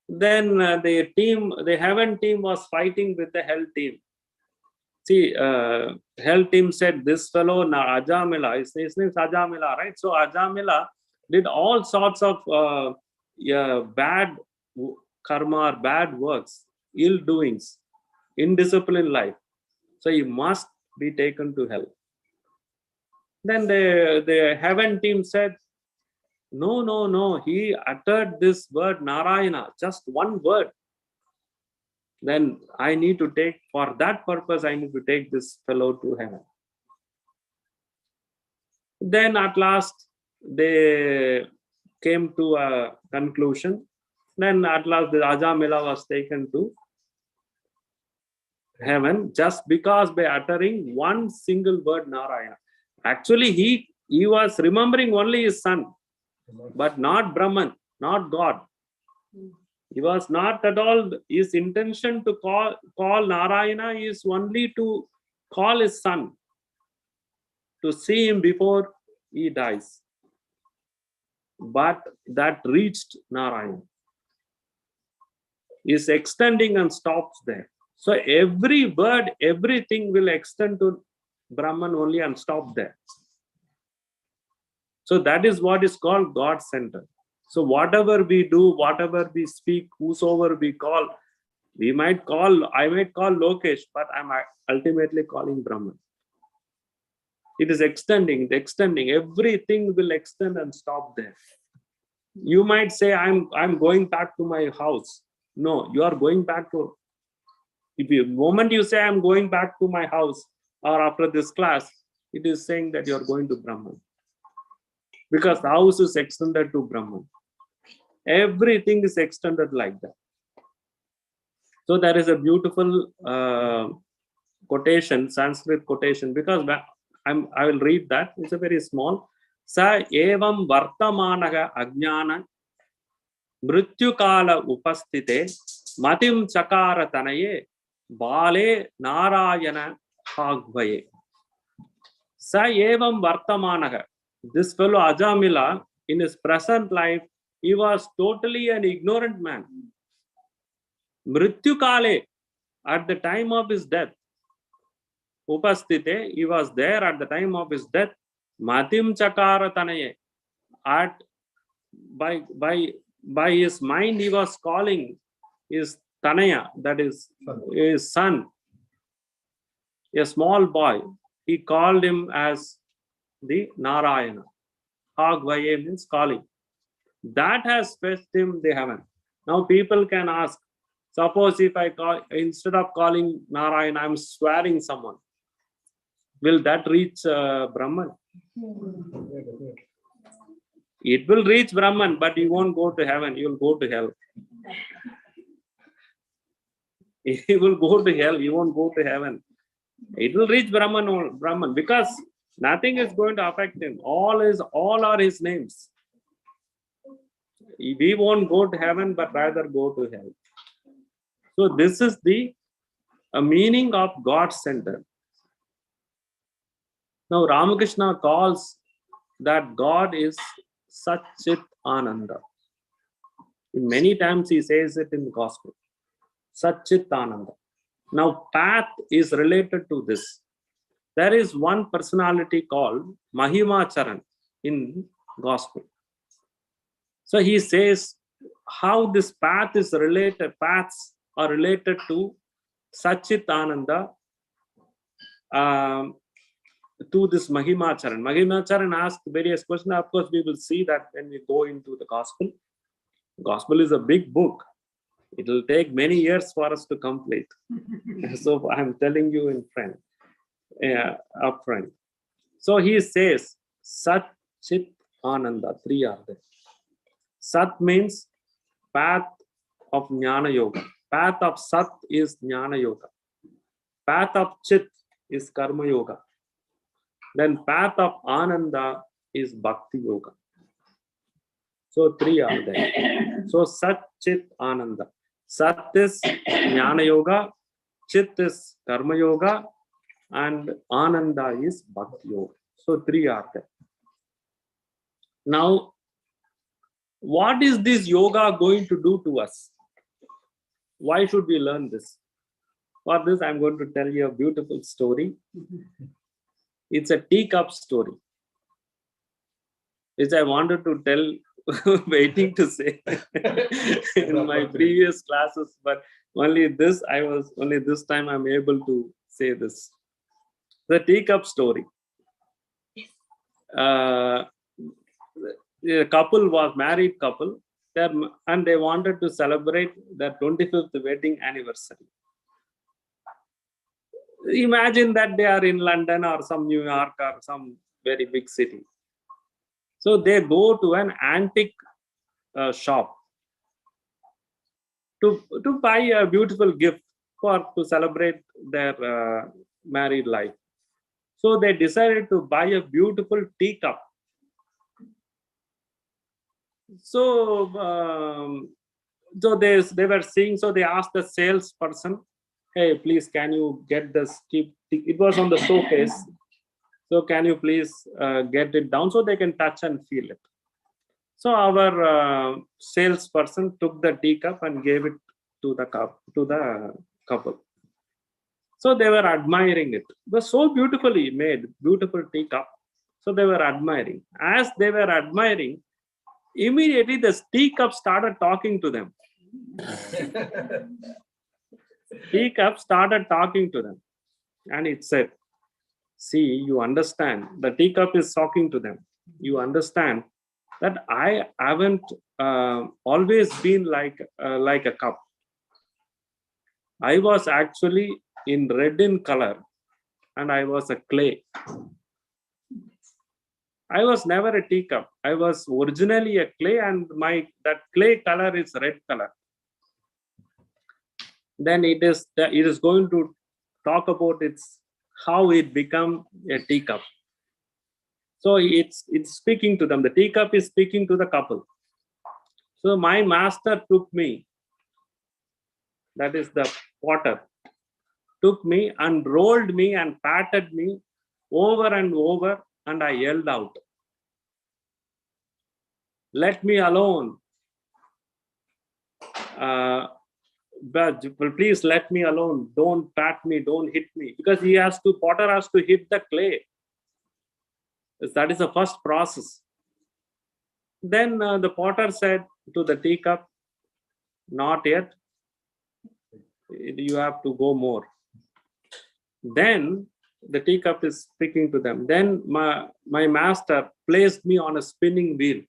Then the heaven team was fighting with the hell team. See, hell team said, this fellow Ajamila, his name is Ajamila, right? So Ajamila did all sorts of bad karma, bad works, ill doings, indisciplined life. So he must be taken to hell. Then the heaven team said, no, he uttered this word Narayana, just one word. Then I need to take, for that purpose, I need to take this fellow to heaven. Then at last they came to a conclusion. Then at last the Ajamila was taken to heaven just because by uttering one single word Narayana. Actually, he was remembering only his son, but not Brahman, not God. He was not at all, his intention to call Narayana is only to call his son, to see him before he dies. But that reached Narayana. Is extending and stops there. So every word, everything will extend to Brahman only and stop there. So that is what is called God-centered. So whatever we do, whatever we speak, whosoever we call, I might call Lokesh, but I'm ultimately calling Brahman. It is extending, everything will extend and stop there. You might say, I'm going back to my house. No, you are going back to, the moment you say I'm going back to my house or after this class, it is saying that you are going to Brahman. Because the house is extended to Brahman. Everything is extended like that. So there is a beautiful quotation, Sanskrit quotation, because I will read that. It's a very small. Sa evam vartamanaga ajnana mrityukala upasthite matim chakara tanaye bale narayana hagvaye. Sa evam vartamanaga. This fellow Ajamila, in his present life, he was totally an ignorant man. Mrityukale, at the time of his death, upasthite, he was there at the time of his death. Matim chakara tanaye, by his mind he was calling his tanaya, that is his son, a small boy. He called him as the Narayana. Hagvaye means calling. That has fetched him the heaven. Now people can ask, suppose if I call, instead of calling Narayana, I'm swearing someone, will that reach Brahman? It will reach Brahman, but you won't go to heaven, you will go to hell. He will go to hell, you won't go to heaven. It will reach Brahman, because nothing is going to affect him. All are his names. We won't go to heaven, but rather go to hell. So this is the meaning of God-centered. Now Ramakrishna calls that God is Satchit Ananda. Many times he says it in the gospel. Satchit Ananda. Now path is related to this. There is one personality called Mahimacharan in gospel. So he says how this path is related, paths are related to Satchit Ananda, to this Mahimacharan. Mahimacharan asked various questions. Of course, we will see that when we go into the gospel. Gospel is a big book. It will take many years for us to complete. So I'm telling you in front, upfront. So he says, Sat, Chit, Ananda, three are there. Sat means path of Jnana Yoga. Path of Sat is Jnana Yoga. Path of Chit is Karma Yoga. Then path of Ananda is Bhakti Yoga. So three are there. So Sat, Chit, Ananda. Sat is Jnana Yoga, Chit is Karma Yoga, and Ananda is Bhakti Yoga. So three are there. Now, what is this yoga going to do to us? Why should we learn this? For this, I'm going to tell you a beautiful story. It's a teacup story, which I wanted to tell, waiting to say in my previous classes, but only this time I'm able to say this. The teacup story. A couple was married couple, and they wanted to celebrate their 25th wedding anniversary. Imagine that they are in London or some New York or some very big city. So they go to an antique shop to buy a beautiful gift to celebrate their married life. So they decided to buy a beautiful teacup. So so they were seeing, so they asked the salesperson, hey, please, can you get this it was on the showcase, so can you please get it down so they can touch and feel it. So our salesperson took the teacup and gave it to the couple. So they were admiring it. It was so beautifully made, beautiful teacup. So they were admiring. As they were admiring, immediately the teacup started talking to them. Teacup started talking to them. And it said, see, you understand, the teacup is talking to them. You understand that I haven't always been like a cup. I was actually in red in color, and I was a clay. I was never a teacup. I was originally a clay, and that clay color is red color. Then it is going to talk about how it become a teacup. So it's speaking to them. The teacup is speaking to the couple. So my master took me, that is the potter, took me and rolled me and patted me over and over, and I yelled out, let me alone. But please let me alone. Don't pat me, don't hit me. Because potter has to hit the clay. That is the first process. Then the potter said to the teacup, not yet. You have to go more. Then the teacup is speaking to them. Then my master placed me on a spinning wheel.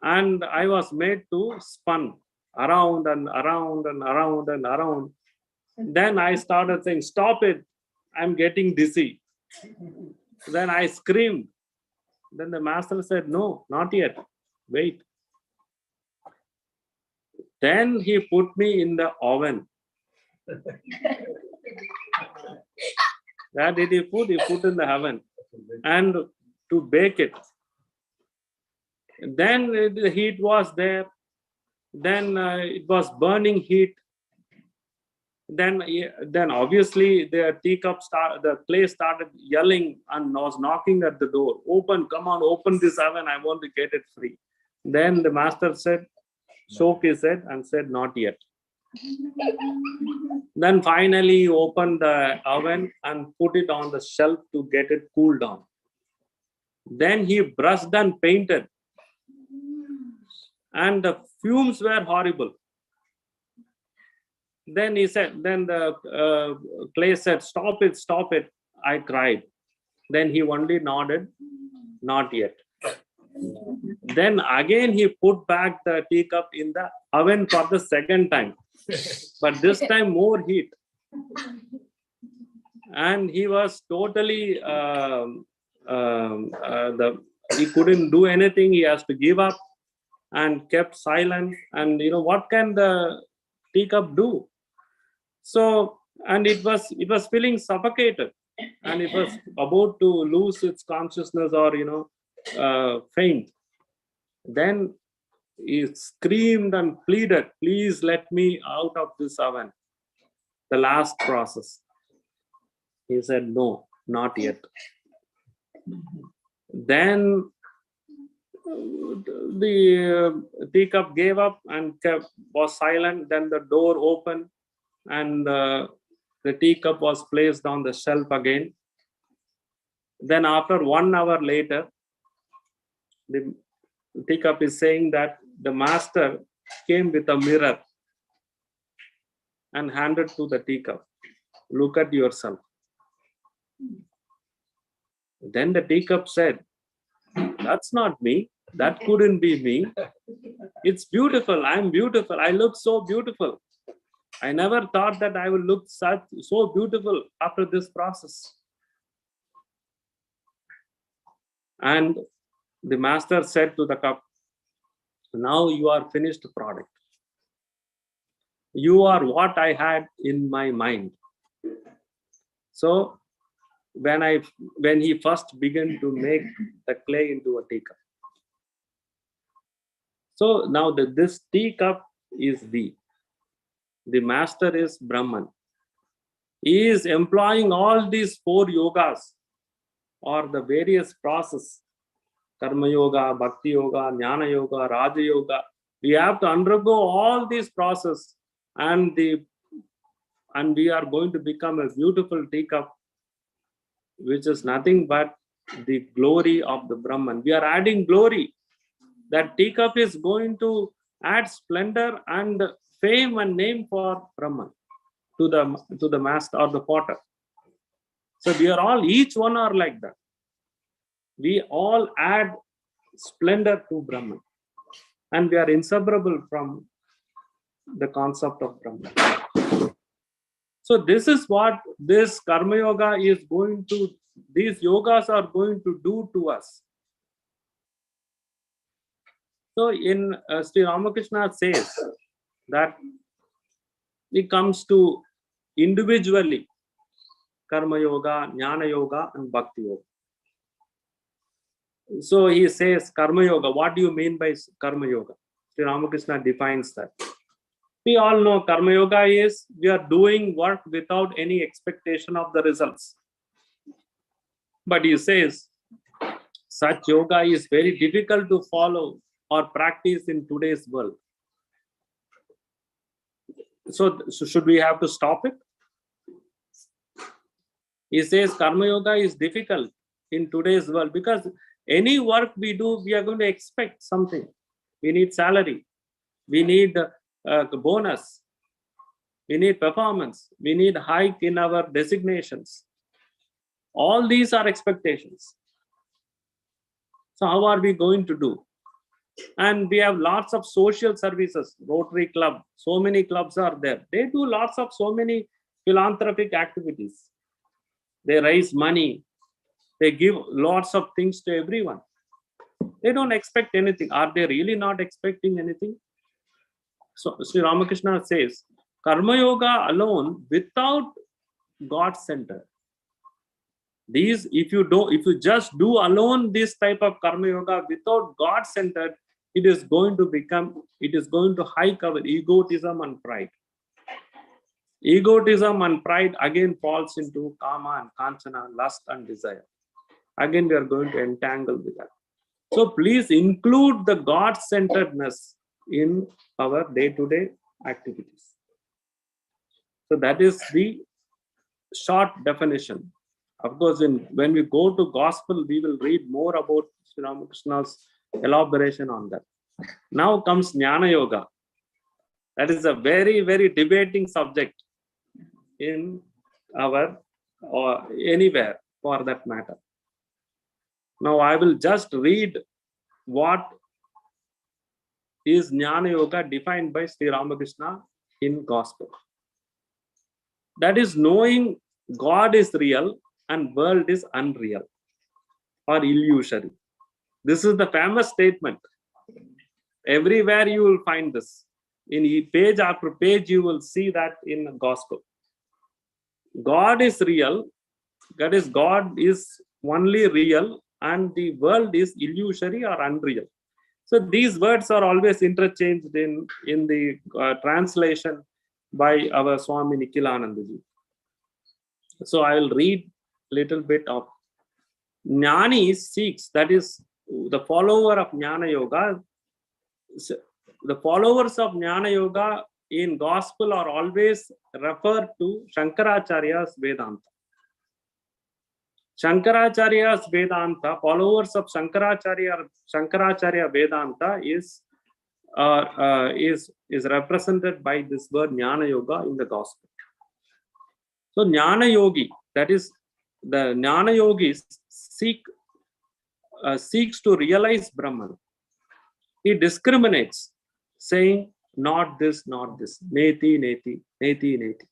And I was made to spin around and around and around and around. Then I started saying, stop it. I'm getting dizzy. Then I screamed. Then the master said, no, not yet. Wait. Then he put me in the oven. Where did he put? He put in the oven and to bake it. Then the heat was there. Then it was burning heat. Then obviously the the clay started yelling and was knocking at the door. Open, come on, open this oven. I want to get it free. Then the master said, soak his head and said, not yet. Then finally he opened the oven and put it on the shelf to get it cooled down. Then he brushed and painted. And the fumes were horrible. Then he said, then the clay said, stop it, stop it. I cried. Then he only nodded, not yet. Then again he put back the teacup in the oven for the second time. But this time more heat. And he was totally, he couldn't do anything. He has to give up and kept silent. And what can the teacup do? So, and it was feeling suffocated, and it was about to lose its consciousness or faint. Then he screamed and pleaded, please let me out of this oven. The last process. He said, no, not yet. Then the teacup gave up and was silent. Then the door opened and the teacup was placed on the shelf again. Then after 1 hour later, the teacup is saying that the master came with a mirror and handed to the teacup. Look at yourself. Then the teacup said, that's not me. That couldn't be me. It's beautiful. I'm beautiful. I look so beautiful. I never thought that I would look so beautiful after this process. And the master said to the cup, now you are finished product. You are what I had in my mind. So when he first began to make the clay into a teacup. So now this teacup is we. The master is Brahman. He is employing all these 4 yogas or the various process, karma yoga, bhakti yoga, jnana yoga, raja yoga. We have to undergo all these process, and we are going to become a beautiful teacup, which is nothing but the glory of the Brahman. We are adding glory. That teacup is going to add splendor and fame and name for Brahman to the master or the potter. So we are all, each one are like that. We all add splendor to Brahman, and we are inseparable from the concept of Brahman. So this is what this karma yoga is going to, these yogas are going to do to us. So in Sri Ramakrishna says that it comes to individually karma yoga, jnana yoga, and bhakti yoga. So he says karma yoga. What do you mean by karma yoga? Sri Ramakrishna defines that. We all know karma yoga is we are doing work without any expectation of the results. But he says such yoga is very difficult to follow or practice in today's world. So should we have to stop it? He says karma yoga is difficult in today's world because any work we do, we are going to expect something. We need salary. We need bonus. We need performance. We need hike in our designations. All these are expectations. So how are we going to do? And we have lots of social services, Rotary Club, so many clubs are there. They do lots of so many philanthropic activities. They raise money. They give lots of things to everyone. They don't expect anything. Are they really not expecting anything? So Sri Ramakrishna says, karma yoga alone without God center. These, if you just do alone this type of karma yoga without God centered, it is going to hike our egotism and pride. Egotism and pride again falls into kama and kanchana, lust and desire. Again, we are going to entangle with that. So please include the God-centeredness in our day-to-day activities. So that is the short definition. Of course, when we go to gospel, we will read more about Sri Ramakrishna's elaboration on that. Now comes Jnana Yoga. That is a very, very debating subject in our or anywhere for that matter. Now I will just read what is Jnana Yoga defined by Sri Ramakrishna in gospel. That is knowing God is real and world is unreal or illusory. This is the famous statement. Everywhere you will find this. In page after page, you will see that in the gospel. God is real. That is, God is only real and the world is illusory or unreal. So these words are always interchanged in the translation by our Swami Nikhilanandaji. So I will read a little bit of Jnani seeks, that is the follower of Jnana Yoga. The followers of Jnana Yoga in gospel are always referred to Shankaracharya's Vedanta. Shankaracharya's Vedanta, followers of Shankaracharya Vedanta is represented by this word Jnana Yoga in the gospel. So Jnana Yogi, that is the Jnana Yogis seeks to realize Brahman. He discriminates, saying not this, not this, neti, neti, neti, neti.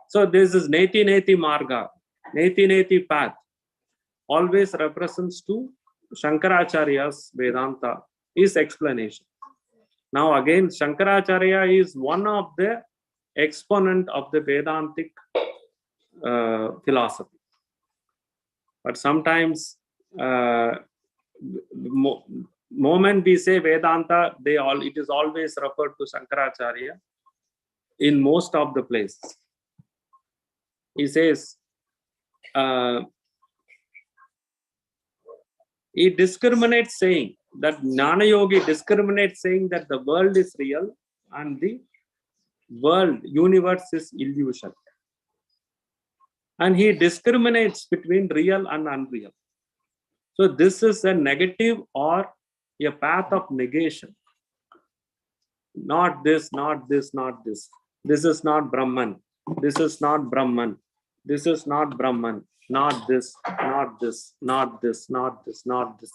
So this is neti, neti marga, neti, neti path, always represents to Shankaracharya's Vedanta is explanation. Now again, Shankaracharya is one of the exponent of the Vedantic philosophy. But sometimes, moment we say Vedanta, it is always referred to Shankaracharya in most of the places. He says, he discriminates saying that Jnana Yogi discriminates saying that the world is real and the universe is illusion. And he discriminates between real and unreal. So this is a negative or a path of negation. Not this, not this, not this. This is not Brahman. This is not Brahman. This is not Brahman. Not this, not this, not this, not this, not this.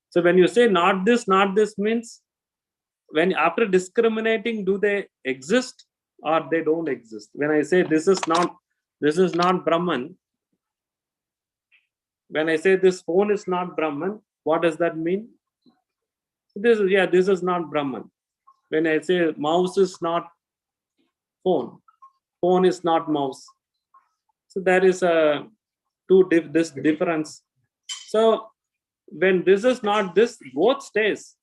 So when you say not this means, when after discriminating, do they exist or they don't exist? When I say this is not Brahman, when I say this phone is not Brahman, what does that mean? This is not Brahman. When I say mouse is not phone, phone is not mouse. So there is a this difference. So when this is not this, both stays.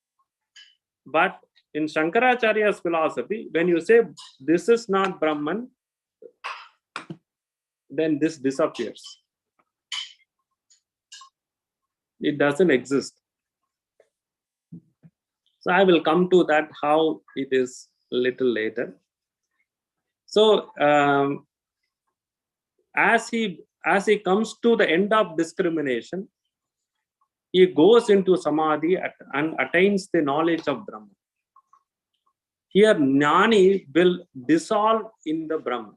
But in Shankaracharya's philosophy, when you say this is not Brahman, then this disappears. It doesn't exist. So I will come to that, how it is a little later. So as he comes to the end of discrimination, he goes into samadhi and attains the knowledge of Brahman. Here, Jnani will dissolve in the Brahman.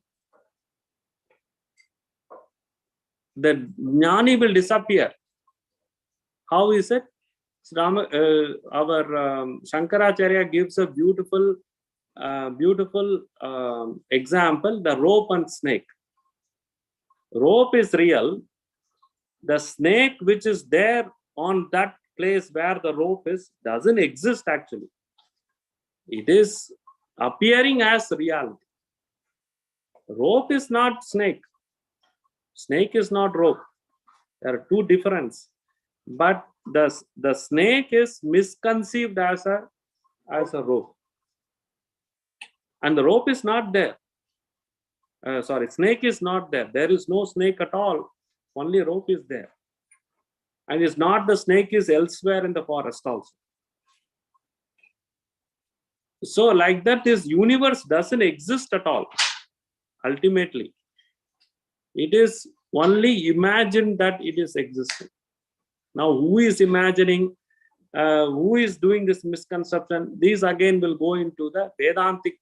The Jnani will disappear. How is it? Our Shankaracharya gives a beautiful example, the rope and snake. Rope is real. The snake which is there on that place where the rope is doesn't exist actually. It is appearing as reality. Rope is not snake. Snake is not rope. There are two differences. But the snake is misconceived as a rope. And the rope is not there. Snake is not there. There is no snake at all. Only rope is there. And it's not the snake is elsewhere in the forest also. So like that, this universe doesn't exist at all. Ultimately, it is only imagined that it is existing. Now, who is imagining? Who is doing this misconception? These again will go into the Vedantic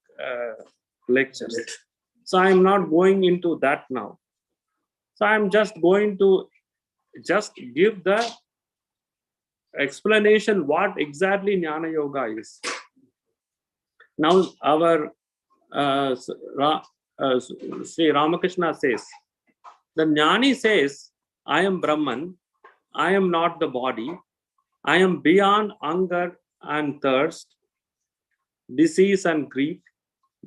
lectures. So I am not going into that now. So I am just going to give the explanation what exactly Jnana Yoga is. Now our Sri Ramakrishna says, the Jnani says, I am Brahman, I am not the body, I am beyond hunger and thirst, disease and grief,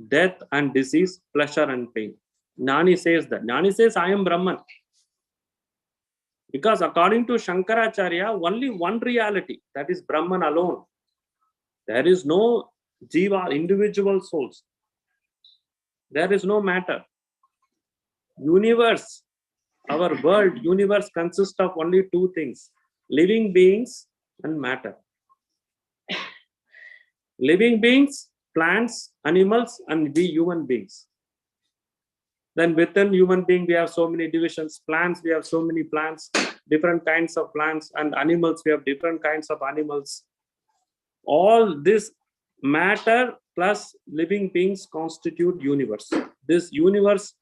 death and disease, pleasure and pain. Jnani says that. Jnani says, I am Brahman. Because according to Shankaracharya, only one reality, that is Brahman alone. There is no jiva, individual souls. There is no matter. Universe, our world, universe consists of only two things, living beings and matter. Living beings, plants, animals, and we human beings. Then within human being, we have so many divisions. Plants, we have so many plants, different kinds of plants, and animals, we have different kinds of animals. All this matter plus living beings constitute universe. This universe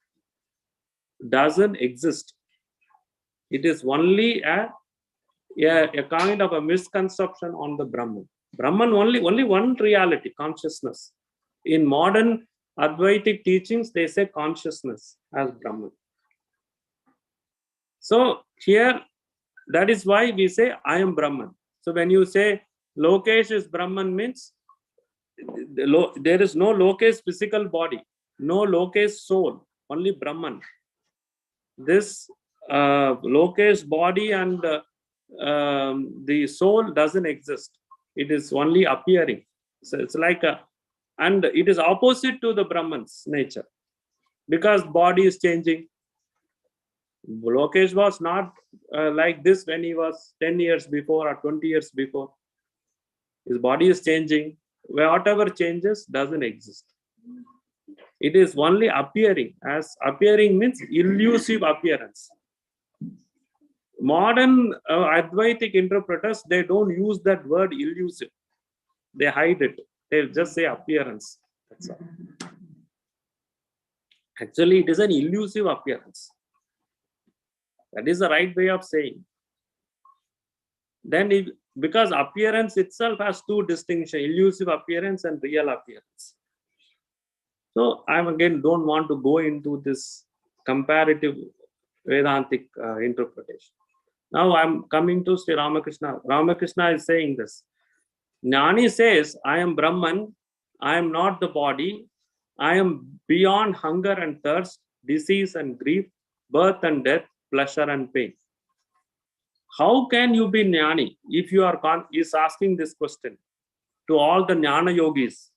doesn't exist. It is only a kind of a misconception on the Brahman. Brahman only one reality, consciousness. In modern Advaitic teachings, they say consciousness as Brahman. So here That is why we say, I am Brahman. So when you say Lokesh is Brahman, means there is no Lokesh physical body, no Lokesh soul, only Brahman. This Lokesh body and the soul doesn't exist. It is only appearing. So it's like and it is opposite to the Brahman's nature, because body is changing. Lokesh was not like this when he was 10 years before or 20 years before. His body is changing. Whatever changes doesn't exist. It is only appearing. As appearing means elusive appearance. Modern Advaitic interpreters, they don't use that word elusive. They hide it. They just say appearance. That's all. Actually, it is an elusive appearance. That is the right way of saying. Then, because appearance itself has two distinctions: elusive appearance and real appearance. So, I again don't want to go into this comparative Vedantic interpretation. Now, I'm coming to Sri Ramakrishna. Ramakrishna is saying this. Jnani says, I am Brahman, I am not the body, I am beyond hunger and thirst, disease and grief, birth and death, pleasure and pain. How can you be Jnani if you are is asking this question to all the Jnana yogis.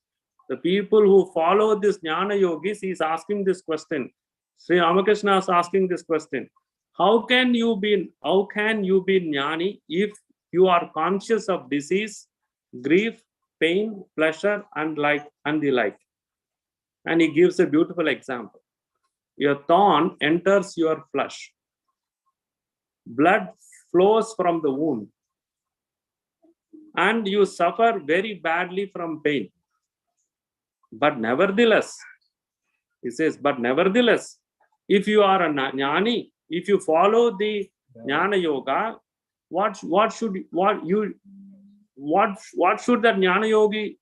The people who follow this Jnana yogis, he is asking this question. Sri Ramakrishna is asking this question. How can you be Jnani if you are conscious of disease, grief, pain, pleasure, and the like? And he gives a beautiful example. Your thorn enters your flesh. Blood flows from the wound. And you suffer very badly from pain. But nevertheless, he says, but nevertheless, if you are a Jnani, if you follow the Jnana Yoga, what should the Jnana Yogi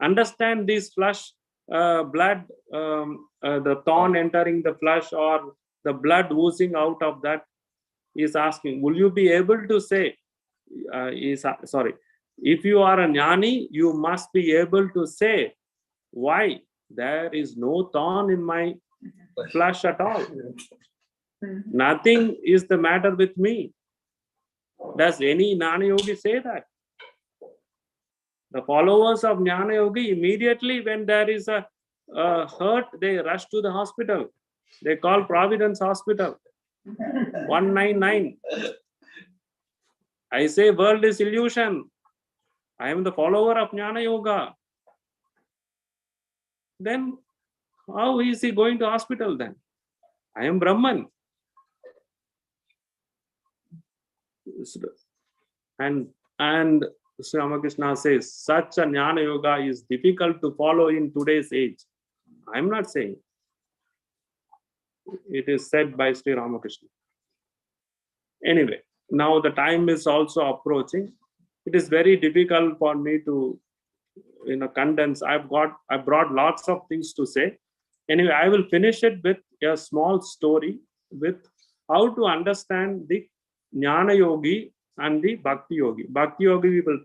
understand? This flesh, blood, the thorn entering the flesh, or the blood oozing out of that, is asking, will you be able to say, if you are a Jnani, you must be able to say, why? There is no thorn in my flesh at all. Nothing is the matter with me. Does any Jnana Yogi say that? The followers of Jnana Yogi, immediately when there is a hurt, they rush to the hospital. They call Providence Hospital. 199. I say world is illusion. I am the follower of Jnana Yoga. Then how is he going to hospital then? I am Brahman. And Sri Ramakrishna says, such a Jnana Yoga is difficult to follow in today's age. I am not saying. It is said by Sri Ramakrishna. Anyway, now the time is also approaching. It is very difficult for me to condense. I brought lots of things to say. Anyway, I will finish it with a small story with how to understand the Jnana Yogi and the Bhakti Yogi. Bhakti Yogi we will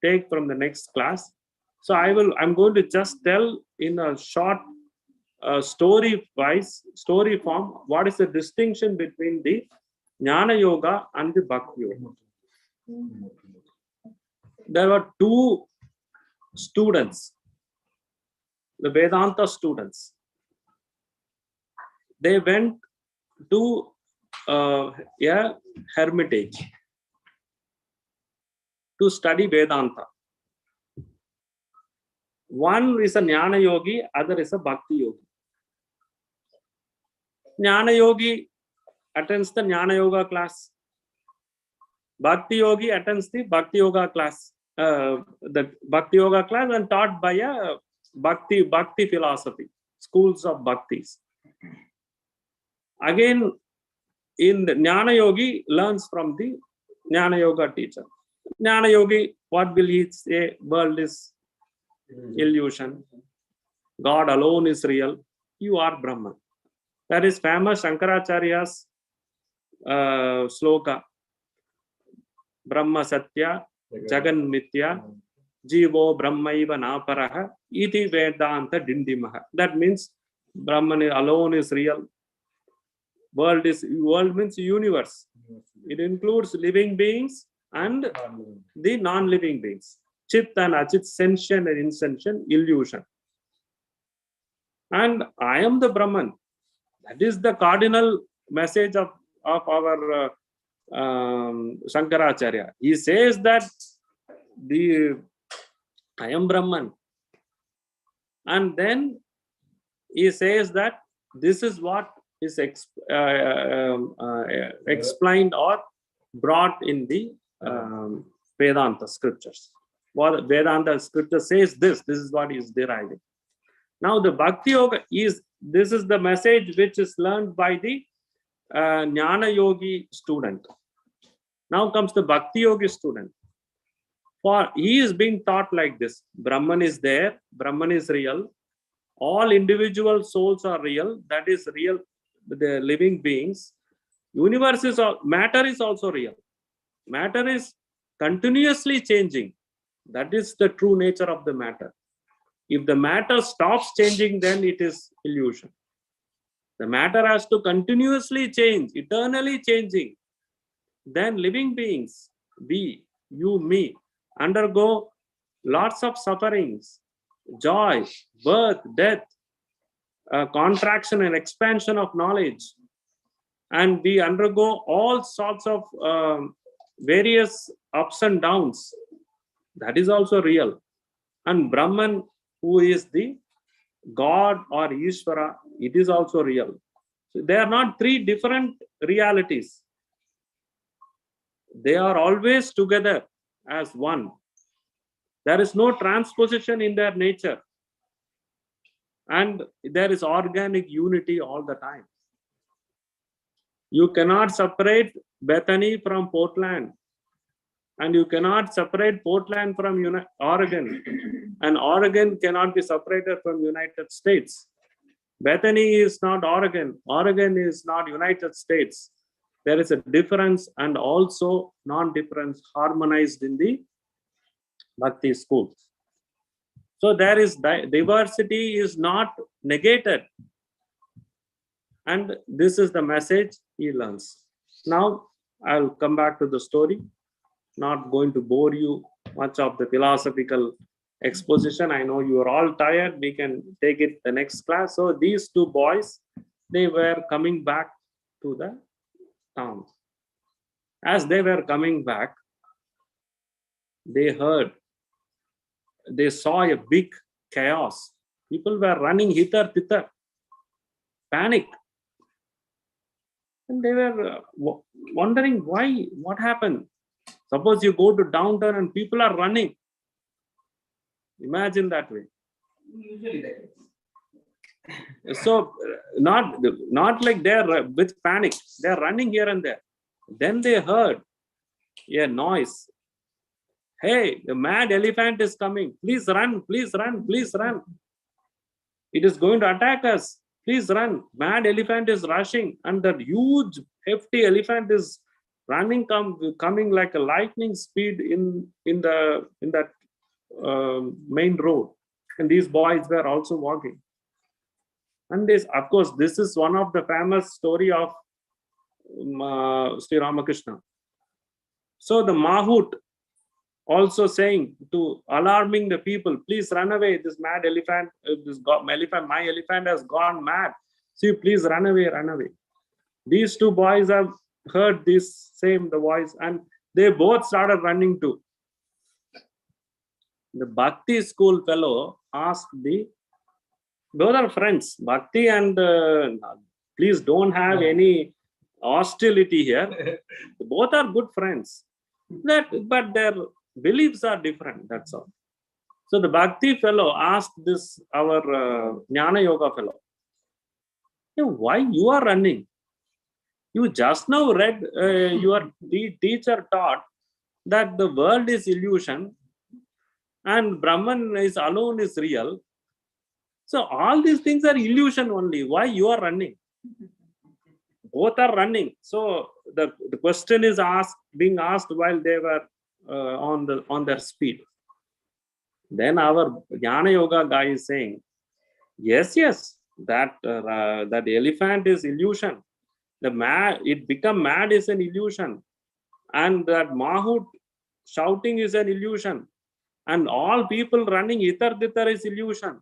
take from the next class. So I'm going to just tell in a short story form, what is the distinction between the Jnana Yoga and the Bhakti Yoga. There were two students, the Vedanta students. They went to a hermitage to study Vedanta. One is a Jnana Yogi, other is a Bhakti Yogi. Jnana Yogi attends the Jnana Yoga class. Bhakti Yogi attends the Bhakti Yoga class. The Bhakti Yoga class and taught by a Bhakti philosophy, schools of Bhaktis. Again, in the Jnana Yogi learns from the Jnana Yoga teacher. Jnana Yogi, what will he say? World is illusion. God alone is real. You are Brahman. That is famous Shankaracharya's sloka. Brahma Satya, Jagan Mithya, Jivo Brahmaiva Naparaha, Iti Vedanta Dindimaha. That means Brahman alone is real. World means universe. It includes living beings and the non-living beings. Chit and Achit, sentient and insentient, illusion. And I am the Brahman. That is the cardinal message of our Shankaracharya. He says that I am Brahman. And then he says that this is what is explained or brought in the Vedanta scriptures. What Vedanta scripture says this is what he is deriving. Now the Bhakti Yoga this is the message which is learned by the Jnana Yogi student. Now comes the Bhakti Yogi student. For he is being taught like this: Brahman is there, Brahman is real, all individual souls are real, that is real, the living beings. Universe is matter is also real. Matter is continuously changing. That is the true nature of the matter. If the matter stops changing, then it is illusion. The matter has to continuously change, eternally changing. Then living beings, we, you, me, undergo lots of sufferings, joy, birth, death, contraction and expansion of knowledge. And we undergo all sorts of various ups and downs. That is also real. And Brahman, who is the God or Ishvara, it is also real. So they are not three different realities. They are always together as one. There is no transposition in their nature. And there is organic unity all the time. You cannot separate Bethany from Portland. And you cannot separate Portland from Oregon. And Oregon cannot be separated from United States. Bethany is not Oregon. Oregon is not United States. There is a difference and also non-difference harmonized in the Bhakti schools. So there is diversity is not negated. And this is the message he learns. Now I'll come back to the story. Not going to bore you much of the philosophical exposition. I know you are all tired. We can take it the next class. So these two boys, they were coming back to the town. As they were coming back, they saw a big chaos. People were running hither, thither, panic. And they were wondering why, what happened? Suppose you go to downtown and people are running. Imagine that way. Usually that is. So not like they're with panic. They're running here and there. Then they heard a noise. Hey, the mad elephant is coming. Please run, please run, please run. It is going to attack us. Please run. Mad elephant is rushing. And that huge, hefty elephant is running, coming like a lightning speed in that main road. And these boys were also walking. And this, of course, this is one of the famous story of Sri Ramakrishna. So the Mahout also saying to alarming the people, please run away. This mad elephant, my elephant has gone mad. See, please run away, run away. These two boys have heard this the voice, and they both started running too. The Bhakti school fellow asked both are friends, Bhakti and please don't have any hostility here. Both are good friends. But their beliefs are different, that's all. So the Bhakti fellow asked our Jnana Yoga fellow, why you are running? You just now read, your teacher taught that the world is illusion and Brahman alone is real. So all these things are illusion only. Why you are running? both are running. So the question is being asked while they were on their speed. Then our Jnana Yoga guy is saying, yes, that that elephant is illusion. It become mad is an illusion, and that Mahout shouting is an illusion, and all people running itar ditar is illusion.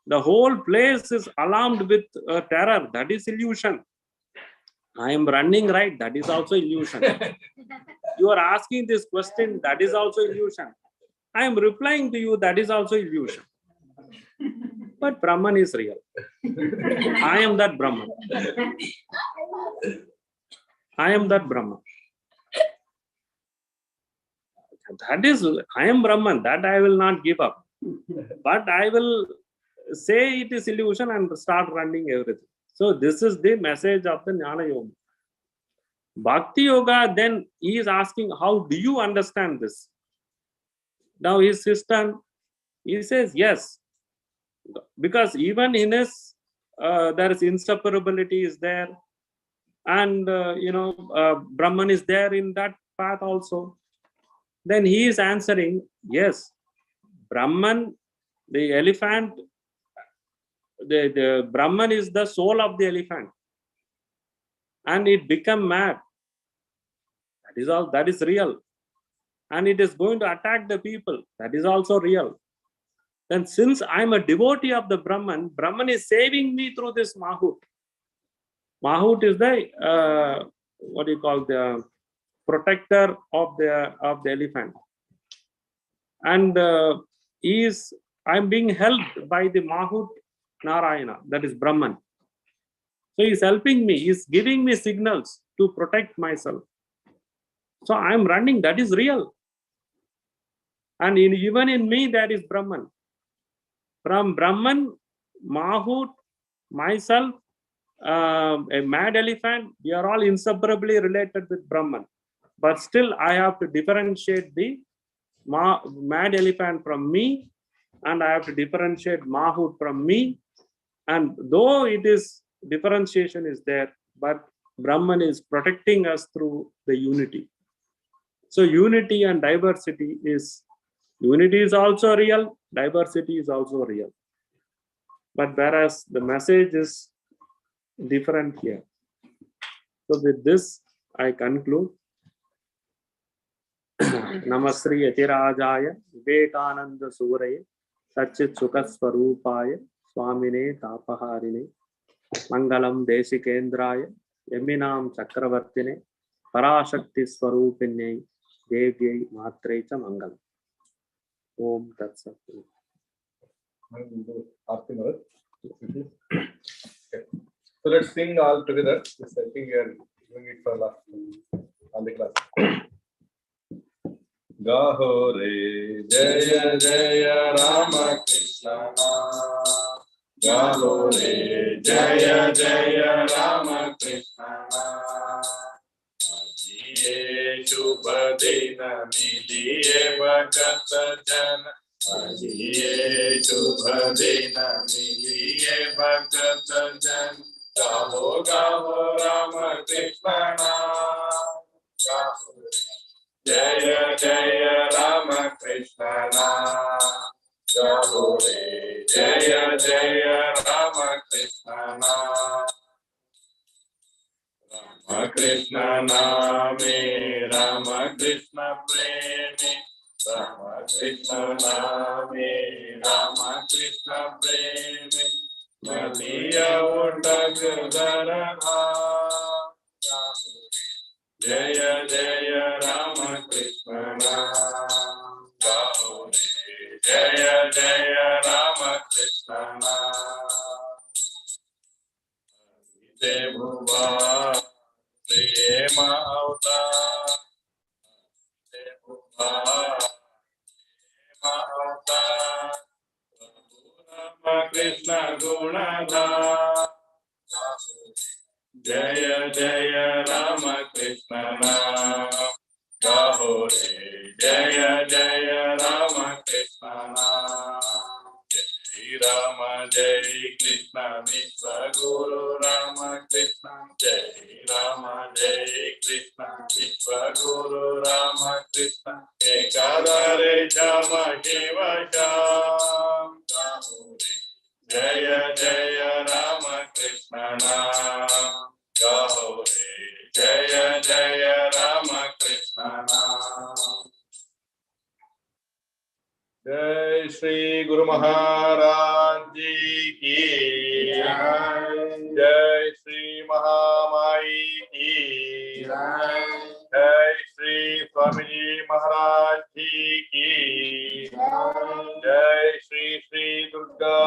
The whole place is alarmed with terror. That is illusion. I am running right. That is also illusion. You are asking this question. That is also illusion. I am replying to you. That is also illusion. But Brahman is real. I am that Brahman. I am that Brahman. That is, I am Brahman. That I will not give up. But I will say it is illusion and start running everything. So this is the message of the Jnana Yoga. Bhakti Yoga, then he is asking, how do you understand this? Now his system, he says, yes. Because even in his, there is inseparability is there. And, Brahman is there in that path also. Then he is answering, yes, Brahman, the elephant, the Brahman is the soul of the elephant. And it become mad. That is all, that is real. And it is going to attack the people. That is also real. Then since I am a devotee of the Brahman, Brahman is saving me through this Mahout. Mahout is the, the protector of the elephant. And I am being helped by the Mahout Narayana, that is Brahman. So he is helping me, he is giving me signals to protect myself. So I am running, that is real. And even in me, there is Brahman. From Brahman, Mahout, myself, a mad elephant, we are all inseparably related with Brahman. But still, I have to differentiate the mad elephant from me, and I have to differentiate Mahout from me. And though it is, differentiation is there, but Brahman is protecting us through the unity. So unity and diversity is, unity is also real, diversity is also real. But whereas the message is different here. So with this, I conclude. Namasri Yatirajaya Vivekananda Suraye Satchit Sukaswarupaya Swamine Tapaharine Mangalam Desikendraya Yaminam Chakravartine Parashakti Swarupine Devyai Matrecha Mangalam. Om Tat Sat. So let's sing all together. Yes, I think we are doing it for last all the class. Gaho re Jaya Jaya Ramakrishna. Gaho re Jaya Jaya Ramakrishna. Ajiye Shubha Dina Miliye Bhagat Jana. Ajiye Shubha Dina Miliye Bhagat Jana. Gaho Gaho Ramakrishna. Gaho Jaya Jaya Ramakrishna. Gaho re Jaya Jaya Ramakrishna. Ramakrishna Name Ramakrishna Premi. Ramakrishna Name Ramakrishna Premi. Matiya Uttagdharana. Jaya Jaya Ramakrishna. Gaho re Jaya Jaya Ramakrishna. Te Bhuva Prema Avatar. Te Bhuva Prema Avatar. Ramakrishna Gunadhar. Jaya Jaya Ramakrishna. Gaho re Jaya Jaya Ramakrishna. Ram Jai Krishna Vishwa Guru Ramakrishna Jai Ram Jai Krishna Vishwa Guru Ramakrishna Ekadare Jama Shiva Sham Jaya Jaya Ramakrishna Nam Gauri Jaya Jaya Ramakrishna Nam Jai Shri Guru Maharaj Ji ki Jai Shri Mahamai ki Jai Shri Swamiji Maharaj Ji ki Jai Shri Shri Durga